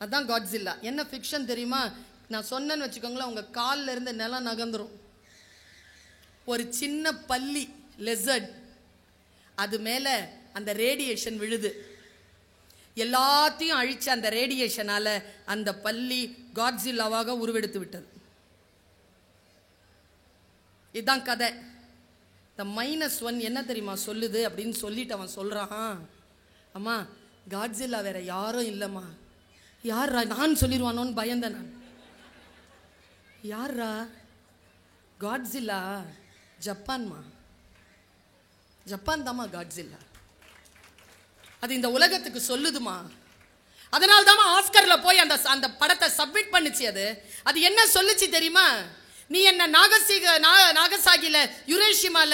அதான் காட்ஸில்லா. என்ன ஃபிக்ஷன் தெரியுமா? நான் சொன்னேன்னு வச்சுக்கோங்களேன், உங்க காலில் இருந்து நிலம் நகர்ந்துரும். ஒரு சின்ன பல்லி லெசர்ட், அது மேல அந்த ரேடியேஷன் விழுது. எல்லாத்தையும் அழிச்ச அந்த ரேடியேஷனால அந்த பல்லி காட்ஸில்லாவாக உருவெடுத்து விட்டது. இதுதான் கதை. இந்த -1 என்ன தெரியுமா சொல்லுது அப்படின்னு சொல்லிட்டு அவன் சொல்றான், அம்மா காட்ஸில்லா வேற யாரும் இல்லம்மா. யாரா? நான் சொல்லிடுவானோன்னு பயந்தேன் நான். யாரா? காட்ஸில்லா ஜப்பான்மா. ஜப்பான் தாமா காட்ஸில்லா. அது இந்த உலகத்துக்கு சொல்லுதுமா. அதனால தாமா ஆஸ்கர்ல போய் அந்த படத்தை சப்மிட் பண்ணுச்சு. அது என்ன சொல்லுச்சு தெரியுமா? நீ என்ன நாகசாகில யுரேஷிமால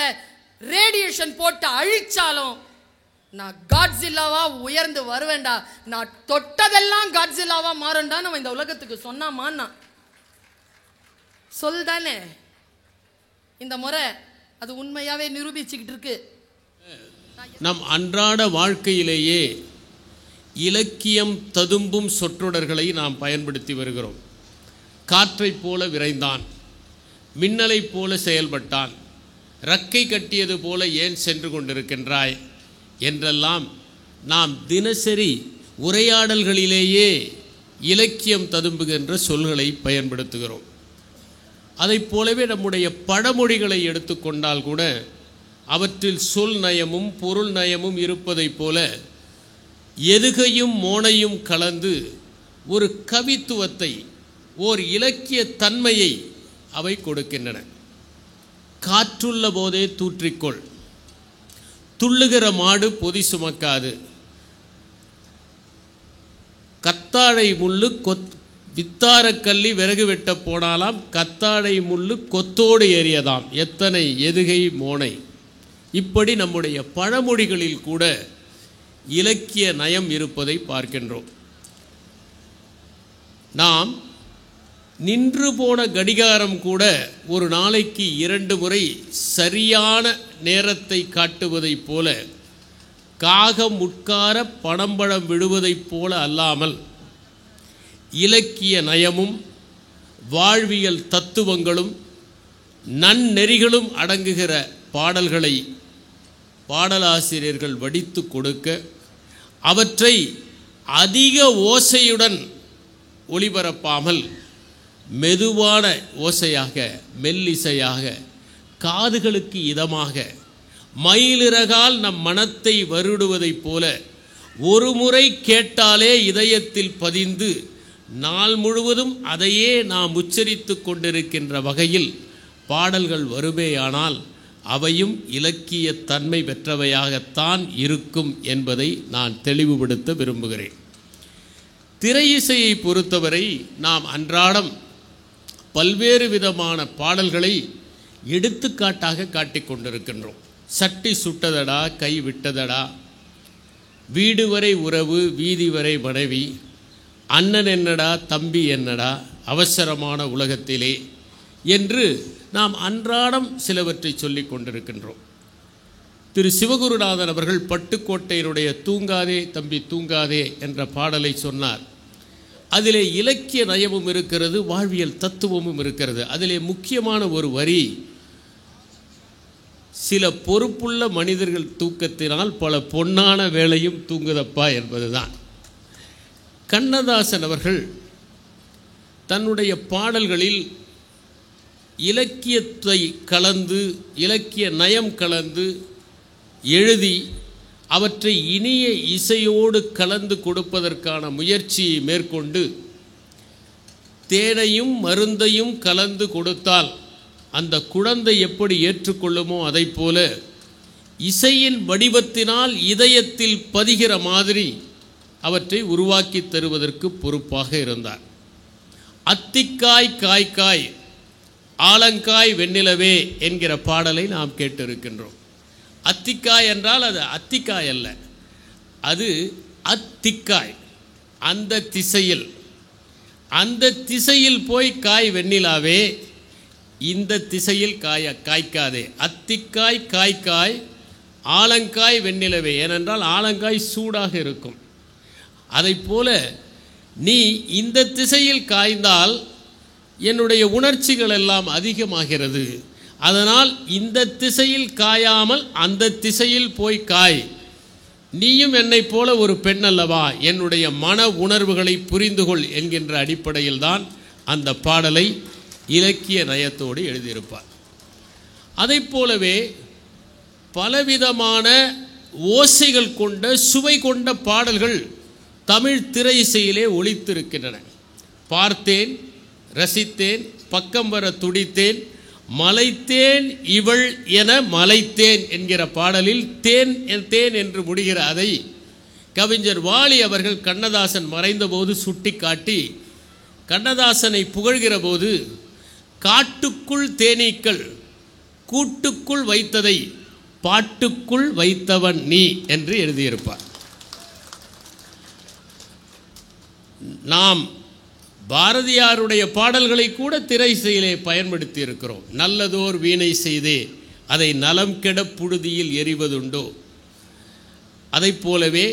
ரேடியேஷன் போட்டு அழிச்சாலும் நான் காட்ஸில்லாவா உயர்ந்து வருவேண்டா, நான் தொட்டதெல்லாம் காட்ஸில்லாவா மாறண்டான்னு இந்த உலகத்துக்கு சொன்னாமான்னா சொல்தானே. இந்த முறை அது உண்மையாவே நிரூபிச்சுக்கிட்டு இருக்கு. நம் அன்றாட வாழ்க்கையிலேயே இலக்கியம் ததும்பும் சொற்றொடர்களை நாம் பயன்படுத்தி வருகிறோம். காற்றைப் போல விரைந்தான், மின்னலைப் போல செயல்பட்டான், ரக்கை கட்டியது போல ஏன் சென்று கொண்டிருக்கின்றாய் என்றெல்லாம் நாம் தினசரி உரையாடல்களிலேயே இலக்கியம் ததும்புகின்ற சொல்களை பயன்படுத்துகிறோம். அதைப் போலவே நம்முடைய பழமொழிகளை எடுத்துக்கொண்டால் கூட அவற்றில் சொல் நயமும் பொருள் நயமும் இருப்பதைப் போல எதுகையும் மோனையும் கலந்து ஒரு கவித்துவத்தை, ஓர் இலக்கிய தன்மையை அவை கொடுக்கின்றன. காற்றுள்ள போதே தூற்றிக்கொள், துள்ளுகிற மாடு பொதி சுமக்காது, கத்தாழை முள்ளு வித்தாரக்கல்லி விறகு வெட்ட போனாலாம், கத்தாழை முள்ளு கொத்தோடு ஏறியதாம், எத்தனை எதுகை மோனை. இப்படி நம்முடைய பழமொழிகளில் கூட இலக்கிய நயம் இருப்பதை பார்க்கின்றோம். நாம் நின்று போன கடிகாரம் கூட ஒரு நாளைக்கு 2 முறை சரியான நேரத்தை காட்டுவதைப் போல, காகம் உட்கார பனம்பழம் விடுவதைப் போல அல்லாமல் இலக்கிய நயமும் வாழ்வியல் தத்துவங்களும் நன்னெறிகளும் அடங்குகிற பாடல்களை பாடலாசிரியர்கள் வடித்து கொடுக்க, அவற்றை அதிக ஓசையுடன் ஒளிபரப்பாமல் மெதுவான ஓசையாக, மெல்லிசையாக, காதுகளுக்கு இதமாக, மயிலிறகால் நம் மனத்தை வருடுவதைப் போல ஒரு முறை கேட்டாலே இதயத்தில் பதிந்து நாள் முழுவதும் அதையே நாம் உச்சரித்து கொண்டிருக்கின்ற வகையில் பாடல்கள் வருமேயானால் அவையும் இலக்கிய தன்மை பெற்றவையாகத்தான் இருக்கும் என்பதை நான் தெளிவுபடுத்த விரும்புகிறேன். திரையிசையை பொறுத்தவரை நாம் அன்றாடம் பல்வேறு விதமான பாடல்களை எடுத்துக்காட்டாக காட்டிக் கொண்டிருக்கின்றோம். சட்டி சுட்டதடா, கை விட்டதடா, வீடு வரை உறவு, வீதி வரை மனைவி, அண்ணன் என்னடா, தம்பி என்னடா, அவசரமான உலகத்திலே என்று நாம் அன்றாடம் சிலவற்றை சொல்லிக் கொண்டிருக்கின்றோம். திரு சிவகுருநாதன் அவர்கள் பட்டுக்கோட்டையினுடைய தூங்காதே தம்பி தூங்காதே என்ற பாடலை சொன்னார். அதிலே இலக்கிய நயமும் இருக்கிறது, வாழ்வியல் தத்துவமும் இருக்கிறது. அதிலே முக்கியமான ஒரு வரி, சில பொறுப்புள்ள மனிதர்கள் தூக்கத்தினால் பல பொன்னான வேலையும் தூங்குதப்பா என்பதுதான். கண்ணதாசன் அவர்கள் தன்னுடைய பாடல்களில் இலக்கியத்தை கலந்து, இலக்கிய நயம் கலந்து எழுதி அவற்றை இனிய இசையோடு கலந்து கொடுப்பதற்கான முயற்சியை மேற்கொண்டு, தேனையும் மருந்தையும் கலந்து கொடுத்தால் அந்த குழந்தை எப்படி ஏற்றுக்கொள்ளுமோ அதைப் போல இசையின் வடிவத்தினால் இதயத்தில் பதிகிற மாதிரி அவற்றை உருவாக்கி தருவதற்கு பொறுப்பாக இருந்தார். அத்திக்காய் காய்க்காய் ஆலங்காய் வெண்ணிலவே என்கிற பாடலை நாம் கேட்டிருக்கின்றோம். அத்திக்காய் என்றால் அது அத்திக்காய் அல்ல, அது அத்திக்காய். அந்த திசையில் போய் காய் வெண்ணிலாவே, இந்த திசையில் காய்க்காதே. அத்திக்காய் காய்க்காய் ஆலங்காய் வெண்ணிலவே. ஏனென்றால் ஆலங்காய் சூடாக இருக்கும். அதைப்போல நீ இந்த திசையில் காய்ந்தால் என்னுடைய உணர்ச்சிகள் எல்லாம் அதிகமாகிறது. அதனால் இந்த திசையில் காயாமல் அந்த திசையில் போய் காய். நீயும் என்னை போல ஒரு பெண் அல்லவா, என்னுடைய மன உணர்வுகளை புரிந்து கொள் என்கின்ற அடிப்படையில் தான் அந்த பாடலை இலக்கிய நயத்தோடு எழுதியிருப்பார். அதைப் போலவே பலவிதமான ஓசைகள் கொண்ட, சுவை கொண்ட பாடல்கள் தமிழ் திரை இசையிலே ஒலித்திருக்கின்றன. பார்த்தேன், ரசித்தேன், பக்கம் வர துடித்தேன், மலைத்தேன் இவள் என மலைத்தேன் என்கிற பாடலில் தேன் தேன் என்று முடிகிற அதை கவிஞர் வாலி அவர்கள் கண்ணதாசன் மறைந்தபோது சுட்டி காட்டி கண்ணதாசனை புகழ்கிற போது, காட்டுக்குள் தேனீக்கள் கூட்டுக்குள் வைத்ததை பாட்டுக்குள் வைத்தவன் நீ என்று எழுதியிருப்பார். நாம் பாரதியாருடைய பாடல்களை கூட திரை இசையிலே பயன்படுத்தி இருக்கிறோம். நல்லதோர் வீணை செய்தே அதை நலம் கெட புழுதியில் எறிவதுண்டோ, அதைப் போலவே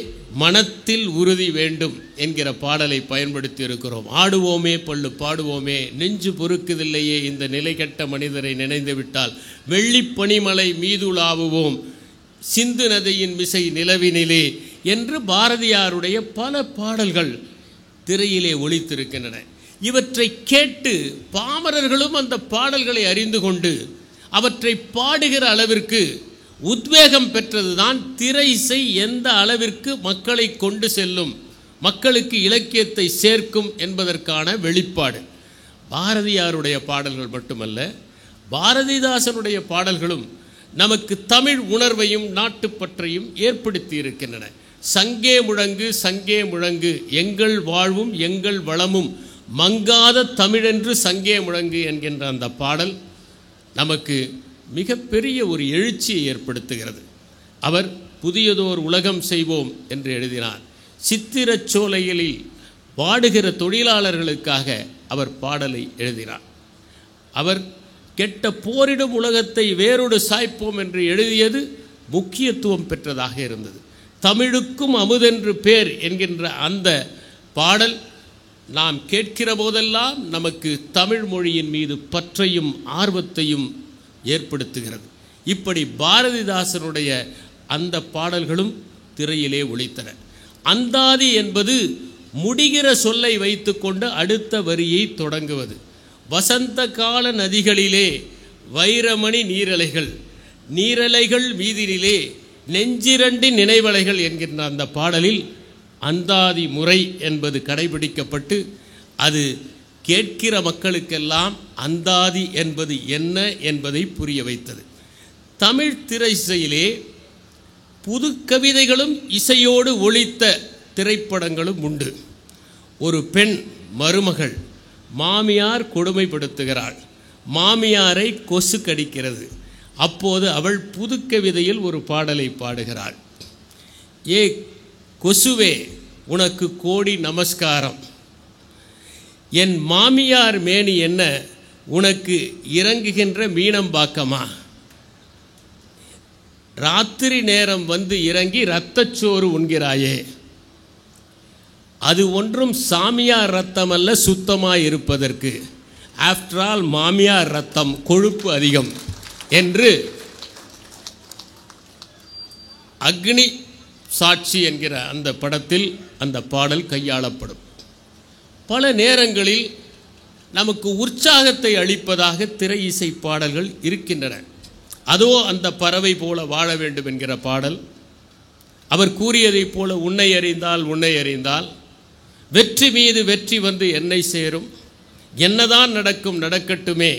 மனத்தில் உறுதி வேண்டும் என்கிற பாடலை பயன்படுத்தி இருக்கிறோம். ஆடுவோமே பள்ளு பாடுவோமே, நெஞ்சு பொறுக்குதில்லையே இந்த நிலை கெட்ட மனிதரை நினைந்து விட்டால், வெள்ளிப்பனிமலை மீதுலாவுவோம் சிந்து நதியின் மிசை நிலவினிலே என்று பாரதியாருடைய பல பாடல்கள் திரையிலே ஒலித்திருக்கின்றன. இவற்றை கேட்டு பாமரர்களும் அந்த பாடல்களை அறிந்து கொண்டு அவற்றை பாடுகிற அளவிற்கு உத்வேகம் பெற்றதுதான் திரை இசை எந்த அளவிற்கு மக்களை கொண்டு செல்லும், மக்களுக்கு இலக்கியத்தை சேர்க்கும் என்பதற்கான வெளிப்பாடு. பாரதியாருடைய பாடல்கள் மட்டுமல்ல, பாரதிதாசனுடைய பாடல்களும் நமக்கு தமிழ் உணர்வையும் நாட்டுப்பற்றையும் ஏற்படுத்தி இருக்கின்றன. சங்கே முழங்கு சங்கே முழங்கு, எங்கள் வாழ்வும் எங்கள் வளமும் மங்காத தமிழென்று சங்கே முழங்கு என்கின்ற அந்த பாடல் நமக்கு மிகப்பெரிய ஒரு எழுச்சியை ஏற்படுத்துகிறது. அவர் புதியதோர் உலகம் செய்வோம் என்று எழுதினார். சித்திரச் சோலைகளில் வாடுகிற தொழிலாளர்களுக்காக அவர் பாடலை எழுதினார். அவர் கெட்ட போரிடும் உலகத்தை வேரோடு சாய்ப்போம் என்று எழுதியது முக்கியத்துவம் பெற்றதாக இருந்தது. தமிழுக்கும் அமுதென்று பேர் என்கின்ற அந்த பாடல் நாம் கேட்கிற போதெல்லாம் நமக்கு தமிழ் மொழியின் மீது பற்றையும் ஆர்வத்தையும் ஏற்படுத்துகிறது. இப்படி பாரதிதாசனுடைய அந்த பாடல்களும் திரையிலே ஒலித்தன. அந்தாதி என்பது முடிகிற சொல்லை வைத்துக்கொண்டு அடுத்த வரியை தொடங்குவது. வசந்த கால நதிகளிலே வைரமணி நீரலைகள், நீரலைகள் மீதினிலே நெஞ்சிரண்டி நினைவலைகள் என்கின்ற அந்த பாடலில் அந்தாதி முறை என்பது கடைபிடிக்கப்பட்டு அது கேட்கிற மக்களுக்கெல்லாம் அந்தாதி என்பது என்ன என்பதை புரிய வைத்தது. தமிழ் திரை இசையிலே புது கவிதைகளும் இசையோடு ஒலித்த திரைப்படங்களும் உண்டு. ஒரு பெண் மருமகள் மாமியார் கொடுமைப்படுத்துகிறாள், மாமியாரை கொசு கடிக்கிறது. அப்போது அவள் புது கவிதையில் ஒரு பாடலை பாடுகிறாள். ஏ கொசுவே உனக்கு கோடி நமஸ்காரம், என் மாமியார் மேனி என்ன உனக்கு இறங்குகின்ற மீனம்பாக்கமா, ராத்திரி நேரம் வந்து இறங்கி இரத்தச்சோறு உண்கிறாயே, அது ஒன்றும் சாமியார் ரத்தம் அல்ல சுத்தமாய் இருப்பதற்கு, ஆஃப்டர் ஆல் மாமியார் ரத்தம் கொழுப்பு அதிகம் என்று அக்னி சாட்சி என்கிற அந்த படத்தில் அந்த பாடல் கையாளப்படும். பல நேரங்களில் நமக்கு உற்சாகத்தை அளிப்பதாக திரை இசை பாடல்கள் இருக்கின்றன. அதோ அந்த பறவை போல வாழ வேண்டும் என்கிற பாடல், அவர் கூறியதைப் போல உன்னை அறிந்தால் உன்னை அறிந்தால், வெற்றி மீது வெற்றி வந்து என்னை சேரும், என்னதான் நடக்கும் நடக்கட்டுமே,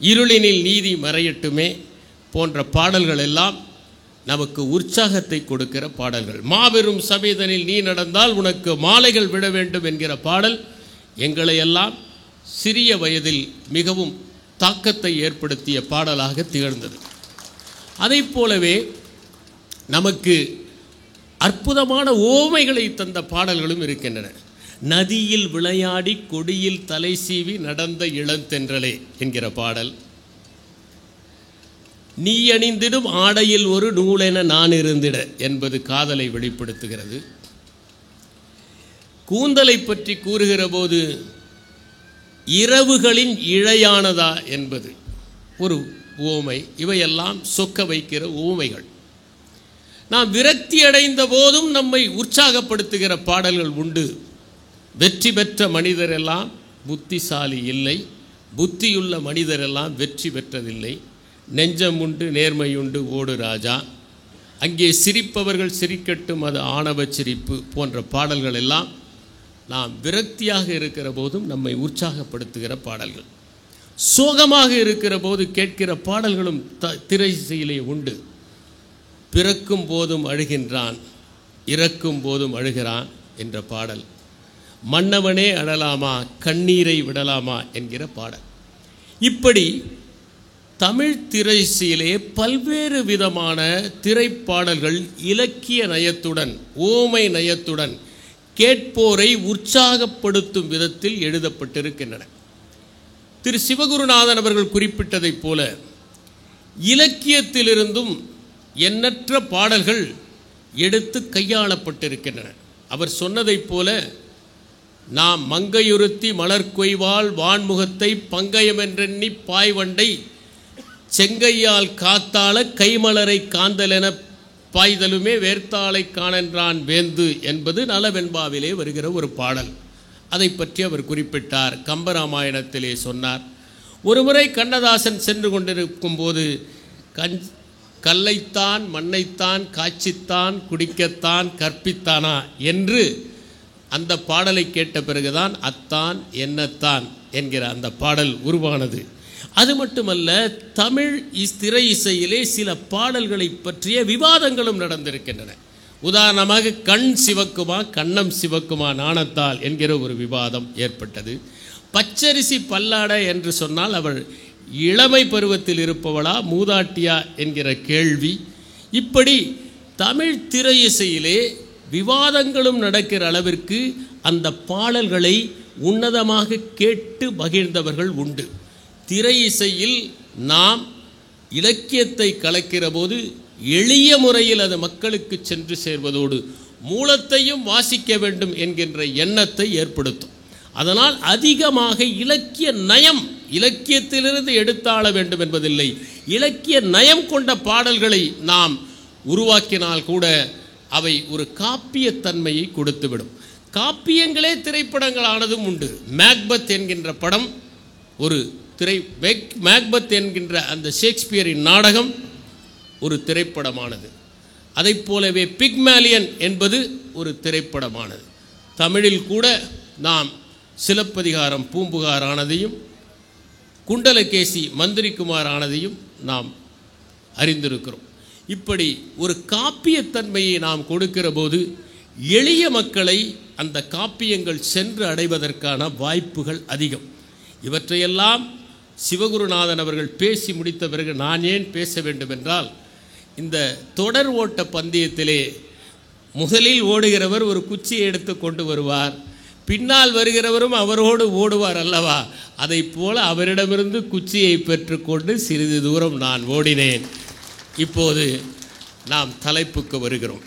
இருளினில் நீதி மறையட்டுமே போன்ற பாடல்கள் எல்லாம் நமக்கு உற்சாகத்தை கொடுக்கிற பாடல்கள். மாபெரும் சபைதனில் நீ நடந்தால் உனக்கு மாலைகள் விட வேண்டும் என்கிற பாடல் எங்களை எல்லாம் சிறிய வயதில் மிகவும் தாக்கத்தை ஏற்படுத்திய பாடலாக திகழ்ந்தது. அதைப் போலவே நமக்கு அற்புதமான ஓமைகளை தந்த பாடல்களும் இருக்கின்றன. நதியில் விளையாடி கொடியில் தலை சீவி நடந்த இளந்தென்றலே என்கிற பாடல், நீ அணிந்திடும் ஆடையில் ஒரு நூலென நான் இருந்திட என்பது காதலை வெளிப்படுத்துகிறது. கூந்தலை பற்றி கூறுகிற போது இரவுகளின் இழையானதா என்பது ஒரு ஓமை. இவையெல்லாம் சொக்க வைக்கிற ஓமைகள். நாம் விரக்தி அடைந்த போதும் நம்மை உற்சாகப்படுத்துகிற பாடல்கள் உண்டு. வெற்றி பெற்ற மனிதரெல்லாம் புத்திசாலி இல்லை, புத்தியுள்ள மனிதரெல்லாம் வெற்றி பெற்றதில்லை, நெஞ்சம் உண்டு நேர்மையுண்டு ஓடு ராஜா, அங்கே சிரிப்பவர்கள் சிரிக்கட்டும் அது ஆணவ சிரிப்பு போன்ற பாடல்கள் எல்லாம் நாம் விரக்தியாக இருக்கிற போதும் நம்மை உற்சாகப்படுத்துகிற பாடல்கள். சோகமாக இருக்கிற போது கேட்கிற பாடல்களும் திரை இசையிலே உண்டு. பிறக்கும் போதும் அழுகின்றான், இறக்கும் போதும் அழுகிறான் என்ற பாடல், மன்னவனே அழலாமா கண்ணீரை விடலாமா என்கிற பாடல். இப்படி தமிழ் திரை இசையிலே பல்வேறு விதமான திரைப்பாடல்கள் இலக்கிய நயத்துடன் ஓமை நயத்துடன் கேட்போரை உற்சாகப்படுத்தும் விதத்தில் எழுதப்பட்டிருக்கின்றன. திரு சிவகுருநாதன் அவர்கள் குறிப்பிட்டதைப் போல இலக்கியத்திலிருந்தும் எண்ணற்ற பாடல்கள் எடுத்து கையாளப்பட்டிருக்கின்றன. அவர் சொன்னதைப் போல நாம் மங்கையுறுத்தி மலர் கொய்வால் வான்முகத்தை பங்கயமென்றெண்ணி பாய்வண்டை செங்கையால் காத்தாள கைமலரை காந்தலென பாய்தலுமே வேர்த்தாளை காணென்றான் வேந்து என்பது நலவெண்பாவிலே வருகிற ஒரு பாடல். அதை பற்றி அவர் குறிப்பிட்டார். கம்பராமாயணத்திலே சொன்னார். ஒருமுறை கண்ணதாசன் சென்று கொண்டிருக்கும் போது கல்லைத்தான் மண்ணைத்தான் காய்ச்சித்தான் குடிக்கத்தான் கற்பித்தானா என்று அந்த பாடலை கேட்ட பிறகுதான் அத்தான் என்னத்தான் என்கிற அந்த பாடல் உருவானது. அது மட்டுமல்ல, தமிழ் திரை இசையிலே சில பாடல்களை பற்றிய விவாதங்களும் நடந்திருக்கின்றன. உதாரணமாக கண் சிவக்குமா கண்ணம் சிவக்குமா நாணத்தால் என்கிற ஒரு விவாதம் ஏற்பட்டது. பச்சரிசி பல்லாட என்று சொன்னால் அவள் இளமை பருவத்தில் இருப்பவளா மூதாட்டியா என்கிற கேள்வி. இப்படி தமிழ் திரை இசையிலே விவாதங்களும் நடக்கிற அளவிற்கு அந்த பாடல்களை உன்னதமாக கேட்டு மகிழ்ந்தவர்கள் உண்டு. திரை இசையில் நாம் இலக்கியத்தை கலக்கிற போது எளிய முறையில் அது மக்களுக்கு சென்று சேர்வதோடு மூலத்தையும் வாசிக்க வேண்டும் என்கின்ற எண்ணத்தை ஏற்படுத்தும். அதனால் அதிகமாக இலக்கிய நயம், இலக்கியத்திலிருந்து எடுத்தாள வேண்டும் என்பதில்லை, இலக்கிய நயம் கொண்ட பாடல்களை நாம் உருவாக்கினால் கூட அவை ஒரு காப்பியத்தன்மையை கொடுத்துவிடும். காப்பியங்களே திரைப்படங்களானதும் உண்டு. மேக்பத் என்கின்ற படம் ஒரு மேக்பத் என்கின்ற அந்த ஷேக்ஸ்பியரின் நாடகம் ஒரு திரைப்படமானது. அதை போலவே பிக்மேலியன் என்பது ஒரு திரைப்படமானது. தமிழில் கூட நாம் சிலப்பதிகாரம் பூம்புகார் ஆனதையும் குண்டலகேசி மந்திரிக்குமார் ஆனதையும் நாம் அறிந்திருக்கிறோம். இப்படி ஒரு காப்பியத்தன்மையை நாம் கொடுக்கிற போது எளிய மக்களை அந்த காப்பியங்கள் சென்று அடைவதற்கான வாய்ப்புகள் அதிகம். இவற்றையெல்லாம் சிவகுருநாதன் அவர்கள் பேசி முடித்த பிறகு நான் ஏன் பேச வேண்டும் என்றால், இந்த தொடர் ஓட்ட பந்தயத்திலே முதலில் ஓடுகிறவர் ஒரு குச்சியை எடுத்து கொண்டு வருவார், பின்னால் வருகிறவரும் அவரோடு ஓடுவார் அல்லவா? அதை போல அவரிடமிருந்து குச்சியை பெற்றுக்கொண்டு சிறிது தூரம் நான் ஓடினேன். இப்போது நாம் தலைப்புக்கு வருகிறோம்.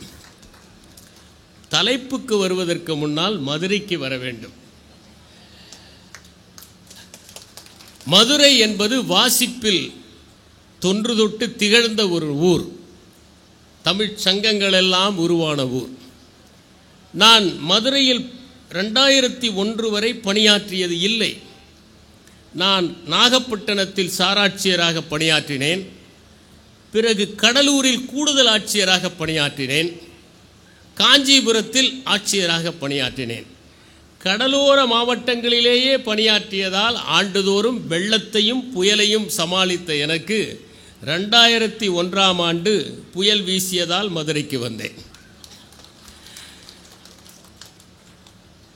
தலைப்புக்கு வருவதற்கு முன்னால் மதுரைக்கு வர வேண்டும். மதுரை என்பது வாசிப்பில் தொன்று தொட்டு திகழ்ந்த ஒரு ஊர். தமிழ் சங்கங்கள் எல்லாம் உருவான ஊர். நான் மதுரையில் 2001 வரை பணியாற்றியது இல்லை. நான் நாகப்பட்டினத்தில் சாராட்சியராக பணியாற்றினேன். பிறகு கடலூரில் கூடுதல் ஆட்சியராக பணியாற்றினேன். காஞ்சிபுரத்தில் ஆட்சியராக பணியாற்றினேன். கடலோர மாவட்டங்களிலேயே பணியாற்றியதால் ஆண்டுதோறும் வெள்ளத்தையும் புயலையும் சமாளித்த எனக்கு 2001ஆம் ஆண்டு புயல் வீசியதால் மதுரைக்கு வந்தேன்.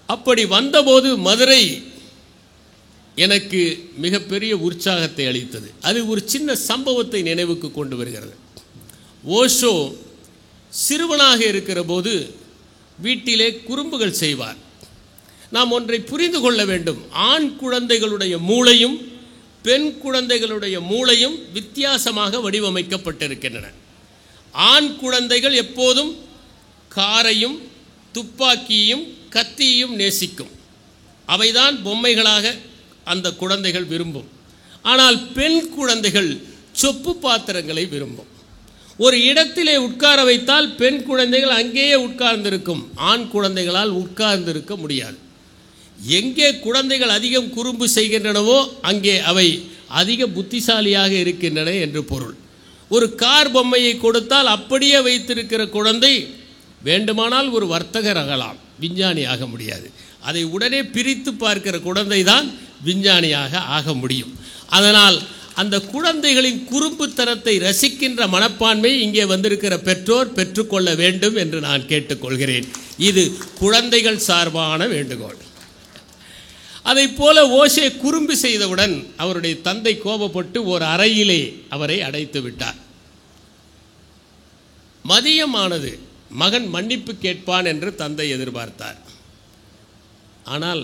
அப்படி வந்தபோது மதுரை எனக்கு மிகப்பெரிய உற்சாகத்தை அளித்தது. அது ஒரு சின்ன சம்பவத்தை நினைவுக்கு கொண்டு வருகிறது. ஓஷோ சிறுவனாக இருக்கிற போது வீட்டிலே குறும்புகள் செய்வார். நாம் ஒன்றை புரிந்து கொள்ள வேண்டும். ஆண் குழந்தைகளுடைய மூளையும் பெண் குழந்தைகளுடைய மூளையும் வித்தியாசமாக வடிவமைக்கப்பட்டிருக்கின்றன. ஆண் குழந்தைகள் எப்போதும் காரையும் துப்பாக்கியையும் கத்தியையும் நேசிக்கும். அவைதான் பொம்மைகளாக அந்த குழந்தைகள் விரும்பும். ஆனால் பெண் குழந்தைகள் சொப்பு பாத்திரங்களை விரும்பும். ஒரு இடத்திலே உட்கார வைத்தால் பெண் குழந்தைகள் அங்கேயே உட்கார்ந்திருக்கும். ஆண் குழந்தைகளால் உட்கார்ந்திருக்க முடியாது. எங்கே குழந்தைகள் அதிகம் குறும்பு செய்கின்றனவோ அங்கே அவை அதிக புத்திசாலியாக இருக்கின்றன என்று பொருள். ஒரு கார் பொம்மையை கொடுத்தால் அப்படியே வைத்திருக்கிற குழந்தை வேண்டுமானால் ஒரு வர்த்தகர் ஆகலாம், விஞ்ஞானி ஆக முடியாது. அதை உடனே பிரித்து பார்க்கிற குழந்தை தான் விஞ்ஞானியாக ஆக முடியும். அதனால் அந்த குழந்தைகளின் குறும்புத்தனத்தை ரசிக்கின்ற மனப்பான்மை இங்கே வந்திருக்கிற பெற்றோர் பெற்றுக்கொள்ள வேண்டும் என்று நான் கேட்டுக்கொள்கிறேன். இது குழந்தைகள் சார்பான வேண்டுகோள். அதை போல ஓஷே குறும்பு செய்தவுடன் அவருடைய தந்தை கோபப்பட்டு ஒரு அறையிலே அவரை அடைத்து விட்டார். மதியமானது. மகன் மன்னிப்பு கேட்பான் என்று தந்தை எதிர்பார்த்தார். ஆனால்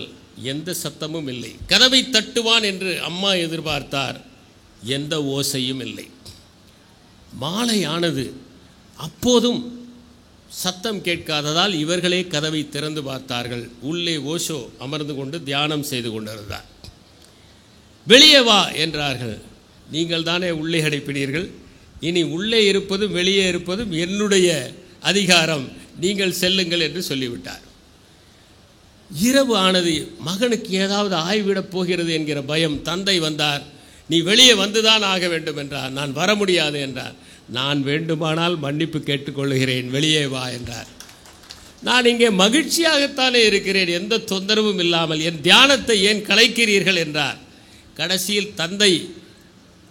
எந்த சத்தமும் இல்லை. கதவை தட்டுவான் என்று அம்மா எதிர்பார்த்தார். எந்த ஓசையும் இல்லை. மாலை ஆனது. அப்போதும் சத்தம் கேட்காததால் இவர்களே கதவை திறந்து பார்த்தார்கள். உள்ளே ஓஷோ அமர்ந்து கொண்டு தியானம் செய்து கொண்டிருந்தார். வெளியே வா என்றார்கள். நீங்கள் தானே உள்ளே அடைப்பினீர்கள், இனி உள்ளே இருப்பதும் வெளியே இருப்பதும் என்னுடைய அதிகாரம், நீங்கள் செல்லுங்கள் என்று சொல்லிவிட்டார். இரவு ஆனது, மகனுக்கு ஏதாவது ஆய்விடப் போகிறது என்கிற பயம். தந்தை வந்தார். நீ வெளியே வந்துதான் ஆக வேண்டும் என்றார். நான் வர முடியாது என்றார். நான் வேண்டுமானால் மன்னிப்பு கேட்டுக்கொள்கிறேன், வெளியே வா என்றார். நான் இங்கே மகிழ்ச்சியாகத்தானே இருக்கிறேன், எந்த தொந்தரவும் இல்லாமல், என் தியானத்தை ஏன் கலைக்கிறீர்கள் என்றார். கடைசியில் தந்தை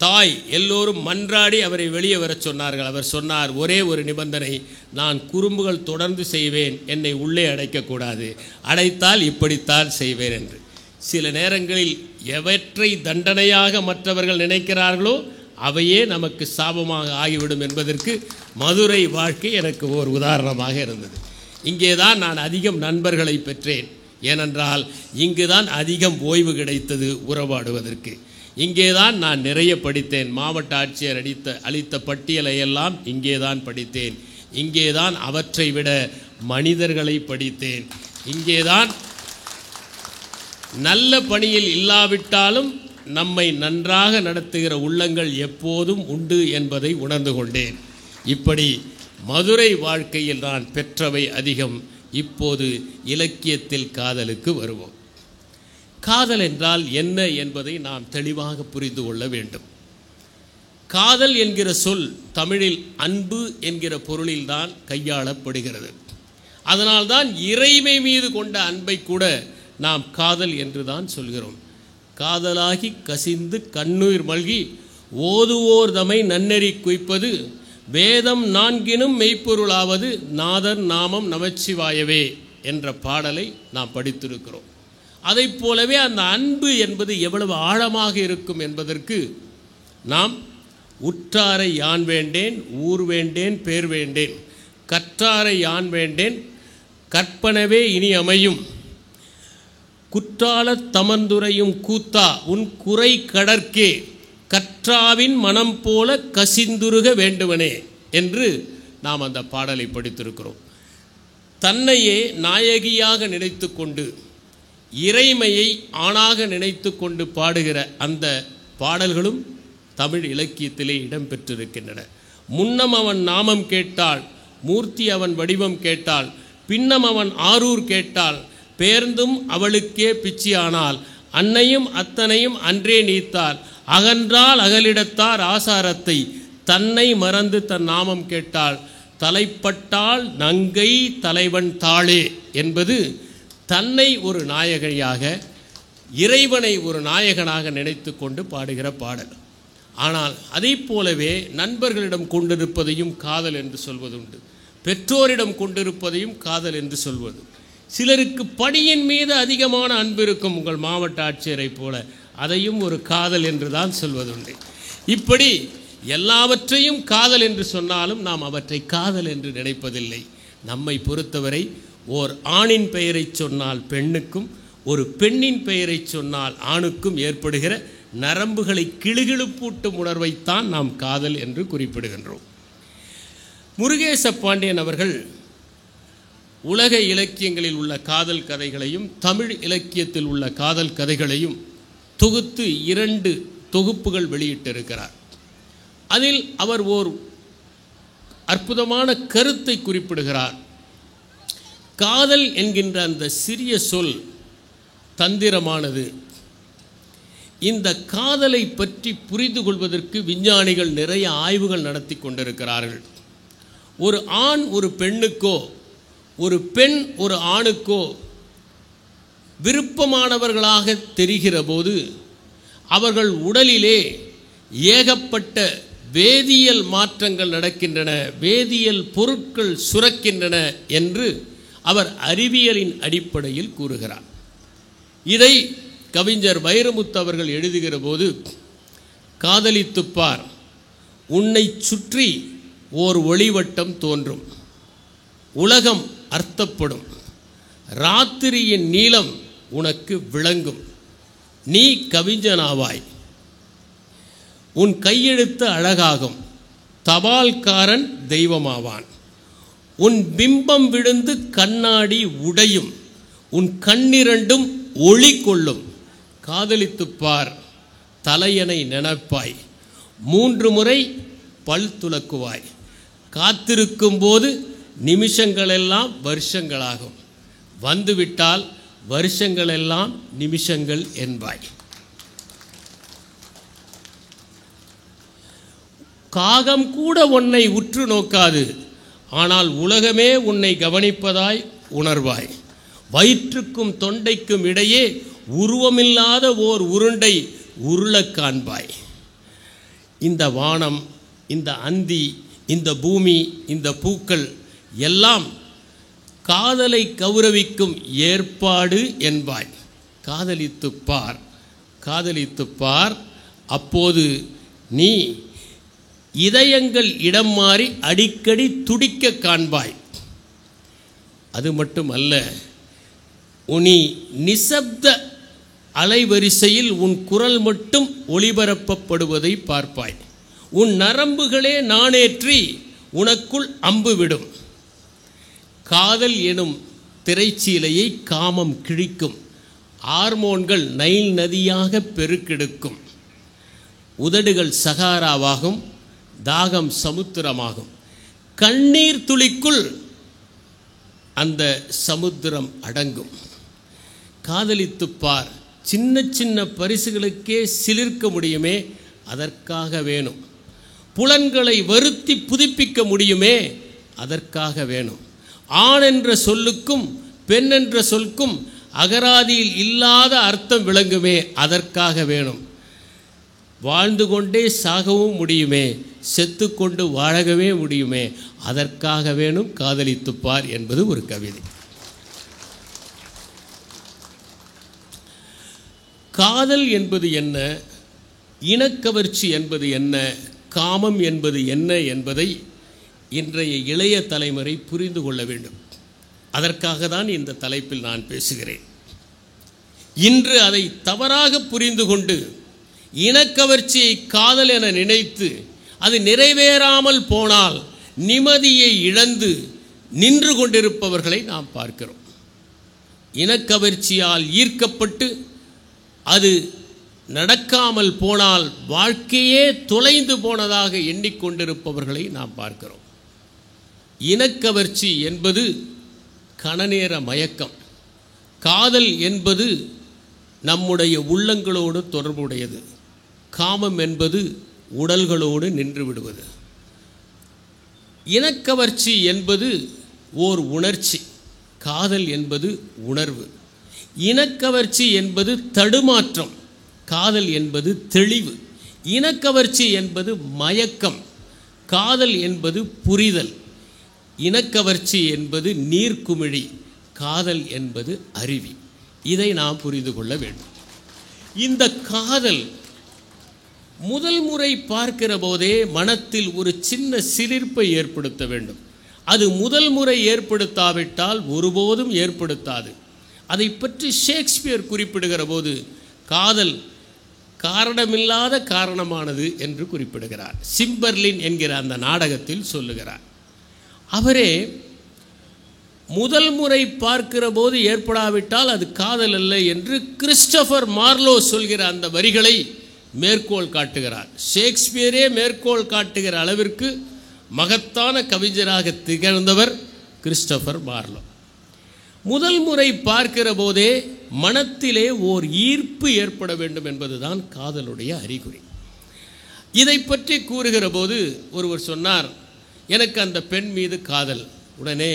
தாய் எல்லோரும் மன்றாடி அவரை வெளியே வரச் சொன்னார்கள். அவர் சொன்னார், ஒரே ஒரு நிபந்தனை, நான் குறும்புகள் தொடர்ந்து செய்வேன், என்னை உள்ளே அடைக்கக்கூடாது, அடைத்தால் இப்படித்தான் செய்வேன் என்று. சில நேரங்களில் எவற்றை தண்டனையாக மற்றவர்கள் நினைக்கிறார்களோ அவையே நமக்கு சாபமாக ஆகிவிடும் என்பதற்கு மதுரை வாழ்க்கை எனக்கு ஓர் உதாரணமாக இருந்தது. இங்கே தான் நான் அதிகம் நண்பர்களை பெற்றேன். ஏனென்றால் இங்கு தான் அதிகம் ஓய்வு கிடைத்தது உறவாடுவதற்கு. இங்கே தான் நான் நிறைய படித்தேன். மாவட்ட ஆட்சியர் அளித்த பட்டியலை எல்லாம் இங்கே தான் படித்தேன். இங்கே தான் அவற்றை விட மனிதர்களை படித்தேன். இங்கே தான் நல்ல பணியில் இல்லாவிட்டாலும் நம்மை நன்றாக நடத்துகிற உள்ளங்கள் எப்போதும் உண்டு என்பதை உணர்ந்து கொண்டேன். இப்படி மதுரை வாழ்க்கையில் நான் பெற்றவை அதிகம். இப்போது இலக்கியத்தில் காதலுக்கு வருவோம். காதல் என்றால் என்ன என்பதை நாம் தெளிவாக புரிந்து கொள்ள வேண்டும். காதல் என்கிற சொல் தமிழில் அன்பு என்கிற பொருளில்தான் கையாளப்படுகிறது. அதனால்தான் இறைமை மீது கொண்ட அன்பை கூட நாம் காதல் என்று தான் சொல்கிறோம். காதலாகி கசிந்து கண்ணீர் மல்கி ஓதுவோர் தமை நன்னெறி குய்ப்பது வேதம் நான்கினும் மெய்ப்பொருளாவது நாதர் நாமம் நமச்சிவாயவே என்ற பாடலை நாம் படித்திருக்கிறோம். அதை போலவே அந்த அன்பு என்பது எவ்வளவு ஆழமாக இருக்கும் என்பதற்கு நாம் உற்றாரை யான் வேண்டேன், ஊர் வேண்டேன், பேர் வேண்டேன், கற்றாரை யான் வேண்டேன், கற்பனவே இனி அமையும், குற்றால தமந்துரையும் கூத்தா உன் குறை கடற்கே கற்றாவின் மனம் போல கசிந்துருக வேண்டுவனே என்று நாம் அந்த பாடலை படித்திருக்கிறோம். தன்னையே நாயகியாக நினைத்து கொண்டு இறைமையை ஆணாக நினைத்து கொண்டு பாடுகிற அந்த பாடல்களும் தமிழ் இலக்கியத்திலே இடம்பெற்றிருக்கின்றன. முன்னம் அவன் நாமம் கேட்டாள், மூர்த்தி அவன் வடிவம் கேட்டாள், பின்னம் அவன் ஆரூர் கேட்டாள், பேர்ந்தும் அவளுக்கே பிச்சியானால், அன்னையும் அத்தனையும் அன்றே நீத்தாள், அகன்றால் அகலிடத்தார் ஆசாரத்தை, தன்னை மறந்து தன் நாமம் கேட்டாள், தலைப்பட்டால் நங்கை தலைவன் தாளே என்பது தன்னை ஒரு நாயகியாக இறைவனை ஒரு நாயகனாக நினைத்து கொண்டு பாடுகிற பாடல். ஆனால் அதை போலவே நண்பர்களிடம் கொண்டிருப்பதையும் காதல் என்று சொல்வதுண்டு, பெற்றோரிடம் கொண்டிருப்பதையும் காதல் என்று சொல்வது. சிலருக்கு பணியின் மீது அதிகமான அன்பு இருக்கும், உங்கள் மாவட்ட ஆட்சியரை போல, அதையும் ஒரு காதல் என்று தான் சொல்வதுண்டு. இப்படி எல்லாவற்றையும் காதல் என்று சொன்னாலும் நாம் அவற்றை காதல் என்று நினைப்பதில்லை. நம்மை பொறுத்தவரை ஓர் ஆணின் பெயரை சொன்னால் பெண்ணுக்கும், ஒரு பெண்ணின் பெயரை சொன்னால் ஆணுக்கும் ஏற்படுகிற நரம்புகளை கிளுகிழுப்பூட்டும் உணர்வைத்தான் நாம் காதல் என்று குறிப்பிடுகின்றோம். முருகேச பாண்டியன் அவர்கள் உலக இலக்கியங்களில் உள்ள காதல் கதைகளையும் தமிழ் இலக்கியத்தில் உள்ள காதல் கதைகளையும் தொகுத்து 2 தொகுப்புகள் வெளியிட்டிருக்கிறார். அதில் அவர் ஓர் அற்புதமான கருத்தை குறிப்பிடுகிறார். காதல் என்கின்ற அந்த சிறிய சொல் தந்திரமானது. இந்த காதலை பற்றி புரிந்து கொள்வதற்கு விஞ்ஞானிகள் நிறைய ஆய்வுகள் நடத்தி கொண்டிருக்கிறார்கள். ஒரு ஆண் ஒரு பெண்ணுக்கோ, ஒரு பெண் ஒரு ஆணுக்கோ விருப்பமானவர்களாக தெரிகிற போது அவர்கள் உடலிலே ஏகப்பட்ட வேதியியல் மாற்றங்கள் நடக்கின்றன, வேதியியல் பொருட்கள் சுரக்கின்றன என்று அவர் அறிவியலின் அடிப்படையில் கூறுகிறார். இதை கவிஞர் வைரமுத்து அவர்கள் எழுதுகிற போது, காதலித்துப்பார், உன்னை சுற்றி ஓர் ஒளிவட்டம் தோன்றும், உலகம் அர்த்தப்படும், ராத்திரியின் நீளம் உனக்கு விளங்கும், நீ கவிஞனாவாய், உன் கையெழுத்து அழகாகும், தபால்காரன் தெய்வமாவான், உன் பிம்பம் விழுந்து கண்ணாடி உடையும், உன் கண்ணிரண்டும் ஒளி கொள்ளும், காதலித்துப்பார், தலையணை நினைப்பாய், 3 முறை பல் துலக்குவாய், காத்திருக்கும் போது நிமிஷங்களெல்லாம் வருஷங்களாகும், வந்துவிட்டால் வருஷங்களெல்லாம் நிமிஷங்கள் என்பாய். காகம் கூட உன்னை உற்று நோக்காது, ஆனால் உலகமே உன்னை கவனிப்பதாய் உணர்வாய். வயிற்றுக்கும் தொண்டைக்கும் இடையே உருவமில்லாத ஓர் உருண்டை உருளக் காண்பாய். இந்த வானம், இந்த அந்தி, இந்த பூமி, இந்த பூக்கள் எல்லாம் காதலை கௌரவிக்கும் ஏற்பாடு என்பாய். காதலித்துப் பார், காதலித்துப் பார், அப்போது நீ இதயங்கள் இடம் மாறி அடிக்கடி துடிக்க காண்பாய். அது மட்டுமல்ல, உனி நிசப்த அலைவரிசையில் உன் குரல் மட்டும் ஒளிபரப்பப்படுவதை பார்ப்பாய். உன் நரம்புகளே நாணேற்றி உனக்குள் அம்பு விடும். காதல் எனும் திரைச்சீலையை காமம் கிழிக்கும். ஹார்மோன்கள் நைல் நதியாக பெருக்கெடுக்கும். உதடுகள் சகாராவாகும், தாகம் சமுத்திரமாகும். கண்ணீர் துளிக்குள் அந்த சமுத்திரம் அடங்கும். காதலித்துப் பார், சின்ன சின்ன பரிசுகளுக்கே சிலிர்க்க முடியுமே, அதற்காக வேணும். புலன்களை வருத்தி புதுப்பிக்க முடியுமே, அதற்காக வேணும். ஆண் என்ற சொல்லுக்கும் பெண் என்ற சொல்லுக்கும் அகராதியில் இல்லாத அர்த்தம் விளங்குமே, அதற்காக வேணும். வாழ்ந்து கொண்டே சாகவும் முடியுமே, செத்து கொண்டு வாழவே முடியுமே, அதற்காக வேணும் காதலித்துப் பார் என்பது ஒரு கவிதை. காதல் என்பது என்ன, இனக்கவர்ச்சி என்பது என்ன, காமம் என்பது என்ன என்பதை இன்றைய இளைய தலைமுறை புரிந்து கொள்ள வேண்டும். அதற்காக தான் இந்த தலைப்பில் நான் பேசுகிறேன். இன்று அதை தவறாக புரிந்து கொண்டு இனக்கவர்ச்சியை காதல் என நினைத்து அது நிறைவேறாமல் போனால் நிம்மதியை இழந்து நின்று கொண்டிருப்பவர்களை நாம் பார்க்கிறோம். இனக்கவர்ச்சியால் ஈர்க்கப்பட்டு அது நடக்காமல் போனால் வாழ்க்கையே தொலைந்து போனதாக எண்ணிக்கொண்டிருப்பவர்களை நாம் பார்க்கிறோம். இனக்கவர்ச்சி என்பது கணநேர மயக்கம். காதல் என்பது நம்முடைய உள்ளங்களோடு தொடர்புடையது. காமம் என்பது உடல்களோடு நின்று விடுவது. இனக்கவர்ச்சி என்பது ஓர் உணர்ச்சி, காதல் என்பது உணர்வு. இனக்கவர்ச்சி என்பது தடுமாற்றம், காதல் என்பது தெளிவு. இனக்கவர்ச்சி என்பது மயக்கம், காதல் என்பது புரிதல். இனக்கவர்ச்சி என்பது நீர்க்குமிழி, காதல் என்பது அருவி. இதை நாம் புரிந்து கொள்ள வேண்டும். இந்த காதல் முதல் முறை பார்க்கிற போதே மனத்தில் ஒரு சின்ன சிலிர்ப்பை ஏற்படுத்த வேண்டும். அது முதல் முறை ஏற்படுத்தாவிட்டால் ஒருபோதும் ஏற்படுத்தாது. அதை பற்றி ஷேக்ஸ்பியர் குறிப்பிடுகிற போது காதல் காரணமில்லாத காரணமானது என்று குறிப்பிடுகிறார். சிம்பர்லின் என்கிற அந்த நாடகத்தில் சொல்லுகிறார். அவரே முதல் முறை பார்க்கிற போது ஏற்படாவிட்டால் அது காதல் அல்ல என்று கிறிஸ்டோபர் மார்லோ சொல்கிற அந்த வரிகளை மேற்கோள் காட்டுகிறார். ஷேக்ஸ்பியரே மேற்கோள் காட்டுகிற அளவிற்கு மகத்தான கவிஞராக திகழ்ந்தவர் கிறிஸ்டோபர் மார்லோ. முதல் முறை பார்க்கிற போதே மனத்திலே ஓர் ஈர்ப்பு ஏற்பட வேண்டும் என்பதுதான் காதலுடைய அறிகுறி. இதை பற்றி கூறுகிற போது ஒருவர் சொன்னார், எனக்கு அந்த பெண் மீது காதல். உடனே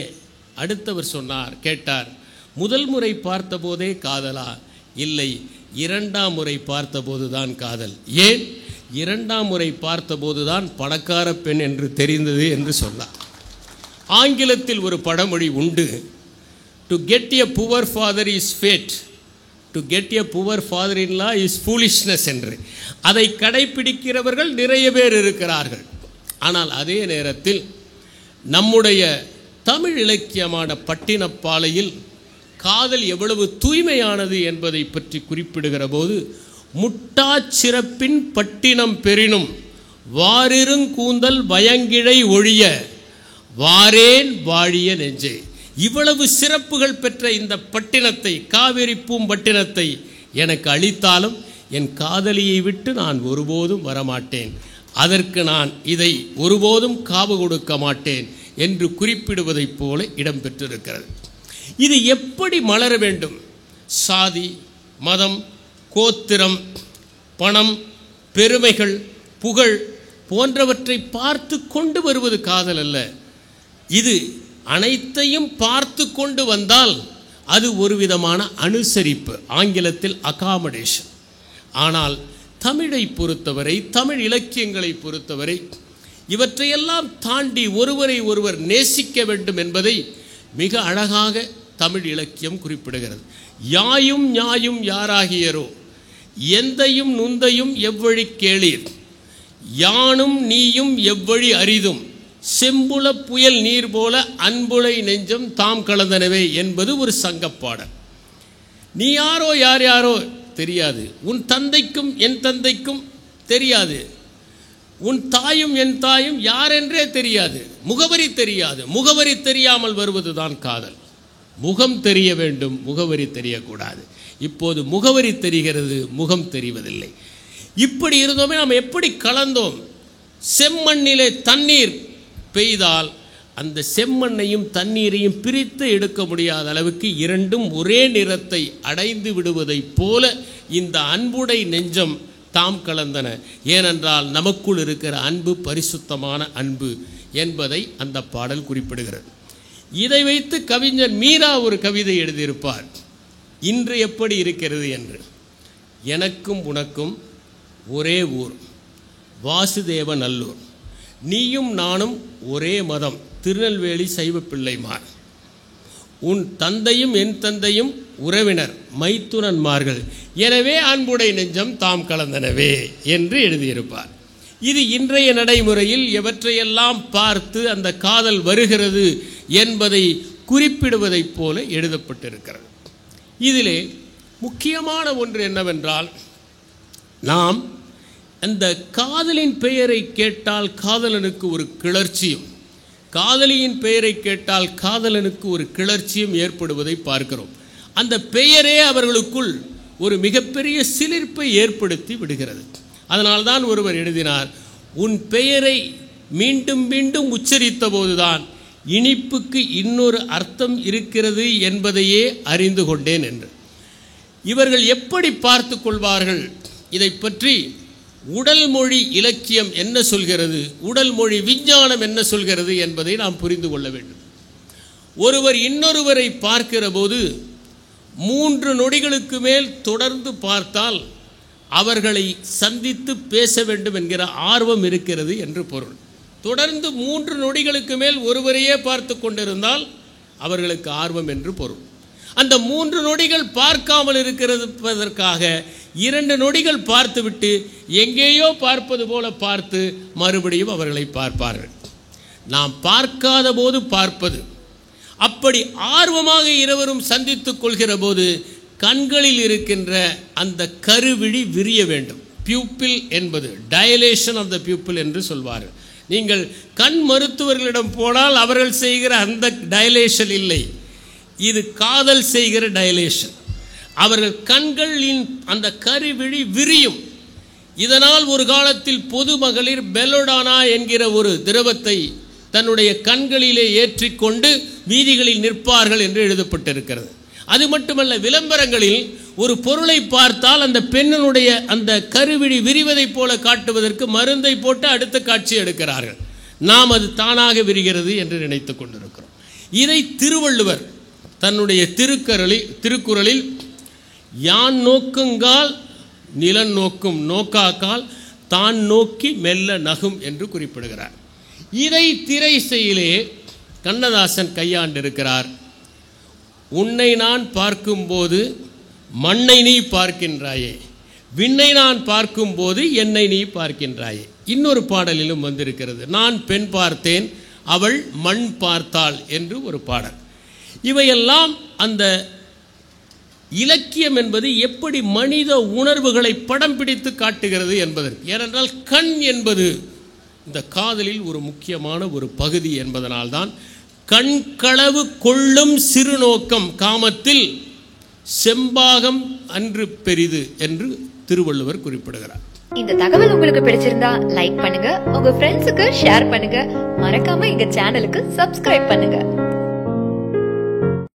அடுத்தவர் சொன்னார், கேட்டார், முதல் முறை பார்த்தபோதே காதலா? இல்லை, இரண்டாம் முறை பார்த்தபோது தான் காதல். ஏன்? இரண்டாம் முறை பார்த்தபோது தான் பணக்கார பெண் என்று தெரிந்தது என்று சொன்னார். ஆங்கிலத்தில் ஒரு பழமொழி உண்டு, to get a poor father is fate, to get a poor father in law is foolishness என்று. அதை கடைப்பிடிக்கிறவர்கள் நிறைய பேர் இருக்கிறார்கள். ஆனால் அதே நேரத்தில் நம்முடைய தமிழ் இலக்கியமான பட்டினப்பாலையில் காதல் எவ்வளவு தூய்மையானது என்பதை பற்றி குறிப்பிடுகிற போது, முட்டாச்சிறப்பின் பட்டினம் பெறினும் வாரிருங்கூந்தல் வயங்கிழை ஒழிய வாரேன் வாழிய நெஞ்சே. இவ்வளவு சிறப்புகள் பெற்ற இந்த பட்டினத்தை, காவிரி பூம்பட்டினத்தை எனக்கு அளித்தாலும் என் காதலியை விட்டு நான் ஒருபோதும் வரமாட்டேன், அதற்கு நான் இதை ஒருபோதும் காவு கொடுக்க மாட்டேன் என்று குறிப்பிடுவதைப் போல இடம்பெற்றிருக்கிறது. இது எப்படி மலர வேண்டும்? சாதி, மதம், கோத்திரம், பணம், பெருமைகள், புகழ் போன்றவற்றை பார்த்து கொண்டு வருவது காதல் அல்ல. இது அனைத்தையும் பார்த்து கொண்டு வந்தால் அது ஒரு விதமான அனுசரிப்பு, ஆங்கிலத்தில் அகாமடேஷன். ஆனால் தமிழை பொறுத்தவரை, தமிழ் இலக்கியங்களை பொறுத்தவரை இவற்றையெல்லாம் தாண்டி ஒருவரை ஒருவர் நேசிக்க வேண்டும் என்பதை மிக அழகாக தமிழ் இலக்கியம் குறிப்பிடுகிறது. யாயும் ஞாயும் யாராகியரோ எந்தையும் நுந்தையும் எவ்வழி கேளீர், யானும் நீயும் எவ்வழி அரிதும், செம்புல புயல் நீர் போல அன்புலை நெஞ்சம் தாம் கலந்தனவே என்பது ஒரு சங்கப்பாடல். நீ யாரோ யார் யாரோ தெரியாது, உன் தந்தைக்கும் என் தந்தைக்கும் தெரியாது, உன் தாயும் என் தாயும் யாரென்றே தெரியாது, முகவரி தெரியாது. முகவரி தெரியாமல் வருவதுதான் காதல். முகம் தெரிய வேண்டும், முகவரி தெரியக்கூடாது. இப்போது முகவரி தெரிகிறது, முகம் தெரிவதில்லை. இப்படி இருந்தோமே நாம் எப்படி கலந்தோம்? செம்மண்ணிலே தண்ணீர் பெய்தால் அந்த செம்மண்ணையும் தண்ணீரையும் பிரித்து எடுக்க முடியாத அளவுக்கு இரண்டும் ஒரே நிறத்தை அடைந்து விடுவதைப் போல இந்த அன்புடை நெஞ்சம் தாம் கலந்தன. ஏனென்றால் நமக்குள் இருக்கிற அன்பு பரிசுத்தமான அன்பு என்பதை அந்த பாடல் குறிப்பிடுகிறது. இதை வைத்து கவிஞர் மீரா ஒரு கவிதை எழுதியிருப்பார், இன்று எப்படி இருக்கிறது என்று. எனக்கும் உனக்கும் ஒரே ஊர், வாசுதேவ நல்லூர், நீயும் நானும் ஒரே மதம், திருநெல்வேலி சைவ பிள்ளைமார், உன் தந்தையும் என் தந்தையும் உறவினர் மைத்துனன்மார்கள், எனவே அன்புடை நெஞ்சம் தாம் கலந்தனவே என்று எழுதியிருப்பார். இது இன்றைய நடைமுறையில் எவற்றையெல்லாம் பார்த்து அந்த காதல் வருகிறது என்பதை குறிப்பிடுவதைப் போல எழுதப்பட்டிருக்கிறது. இதிலே முக்கியமான ஒன்று என்னவென்றால், நாம் அந்த காதலின் பெயரை கேட்டால் காதலனுக்கு ஒரு கிளர்ச்சியும், காதலியின் பெயரை கேட்டால் காதலனுக்கு ஒரு கிளர்ச்சியும் ஏற்படுவதை பார்க்கிறோம். அந்த பெயரே அவர்களுக்குள் ஒரு மிகப்பெரிய சிலிர்ப்பை ஏற்படுத்தி விடுகிறது. அதனால்தான் ஒருவர் எழுதினார், உன் பெயரை மீண்டும் மீண்டும் உச்சரித்த போதுதான் இனிப்புக்கு இன்னொரு அர்த்தம் இருக்கிறது என்பதையே அறிந்து கொண்டேன் என்று. இவர்கள் எப்படி பார்த்து கொள்வார்கள்? இதை பற்றி உடல் மொழி இலக்கியம் என்ன சொல்கிறது, உடல் மொழி விஞ்ஞானம் என்ன சொல்கிறது என்பதை நாம் புரிந்து கொள்ள வேண்டும். ஒருவர் இன்னொருவரை பார்க்கிற போது 3 நொடிகளுக்கு மேல் தொடர்ந்து பார்த்தால் அவர்களை சந்தித்து பேச வேண்டும் என்கிற ஆர்வம் இருக்கிறது என்று பொருள். தொடர்ந்து 3 நொடிகளுக்கு மேல் ஒருவரையே பார்த்து கொண்டிருந்தால் அவர்களுக்கு ஆர்வம் என்று பொருள். அந்த 3 நொடிகள் பார்க்காமல் இருக்கிறதற்காக 2 நொடிகள் பார்த்துவிட்டு எங்கேயோ பார்ப்பது போல பார்த்து மறுபடியும் அவர்களை பார்ப்பார்கள். நாம் பார்க்காத போது பார்ப்பது, அப்படி ஆர்வமாக இருவரும் சந்தித்துக் கொள்கிற போது கண்களில் இருக்கின்ற அந்த கருவிழி விரிய வேண்டும். பியூப்பிள் என்பது டைலேஷன் ஆஃப் த பியூப்பிள் என்று சொல்வார்கள். நீங்கள் கண் மருத்துவர்களிடம் போனால் அவர்கள் செய்கிற அந்த டைலேஷன் இல்லை, இது காதல் செய்கிற டைலேஷன். அவர்கள் கண்களின் அந்த கருவிழி விரியும். இதனால் ஒரு காலத்தில் பொதுமகளிர் பெலோடானா என்கிற ஒரு திரவத்தை தன்னுடைய கண்களிலே ஏற்றிக்கொண்டு வீதிகளில் நிற்பார்கள் என்று எழுதப்பட்டிருக்கிறது. அது மட்டுமல்ல, விளம்பரங்களில் ஒரு பொருளை பார்த்தால் அந்த பெண்ணினுடைய அந்த கருவிழி விரிவதைப் போல காட்டுவதற்கு மருந்தை போட்டு அடுத்த காட்சி எடுக்கிறார்கள். நாம் அது தானாக விரிகிறது என்று நினைத்து கொண்டிருக்கிறோம். இதை திருவள்ளுவர் தன்னுடைய திருக்குறளில் யான் நோக்குங்கால் நிலன் நோக்கும் நோக்காக்கால் தான் நோக்கி மெல்ல நகும் என்று குறிப்பிடுகிறார். இதை திரைசையிலே கண்ணதாசன் கையாண்டிருக்கிறார். உன்னை நான் பார்க்கும்போது மண்ணை நீ பார்க்கின்றாயே, விண்ணை நான் பார்க்கும்போது என்னை நீ பார்க்கின்றாயே. இன்னொரு பாடலிலும் வந்திருக்கிறது, நான் பெண் பார்த்தேன் அவள் மண் பார்த்தாள் என்று ஒரு பாடல். இவையெல்லாம் அந்த இலக்கியம் என்பது எப்படி மனித உணர்வுகளை படம் பிடித்து காட்டுகிறது என்பதற்கு. ஏனென்றால் கண் என்பது இந்த காதலில் ஒரு முக்கியமான ஒரு பகுதி என்பதனால்தான் கண்களவு கொள்ளும் சிறு நோக்கம் காமத்தில் செம்பாகம் அன்று பெரிது என்று திருவள்ளுவர் குறிப்பிடுகிறார். இந்த தகவல் உங்களுக்கு பிடிச்சிருந்தா லைக் பண்ணுங்க, உங்க ஃப்ரெண்ட்ஸுக்கு ஷேர் பண்ணுங்க, மறக்காம எங்க சேனலுக்கு சப்ஸ்கிரைப் பண்ணுங்க.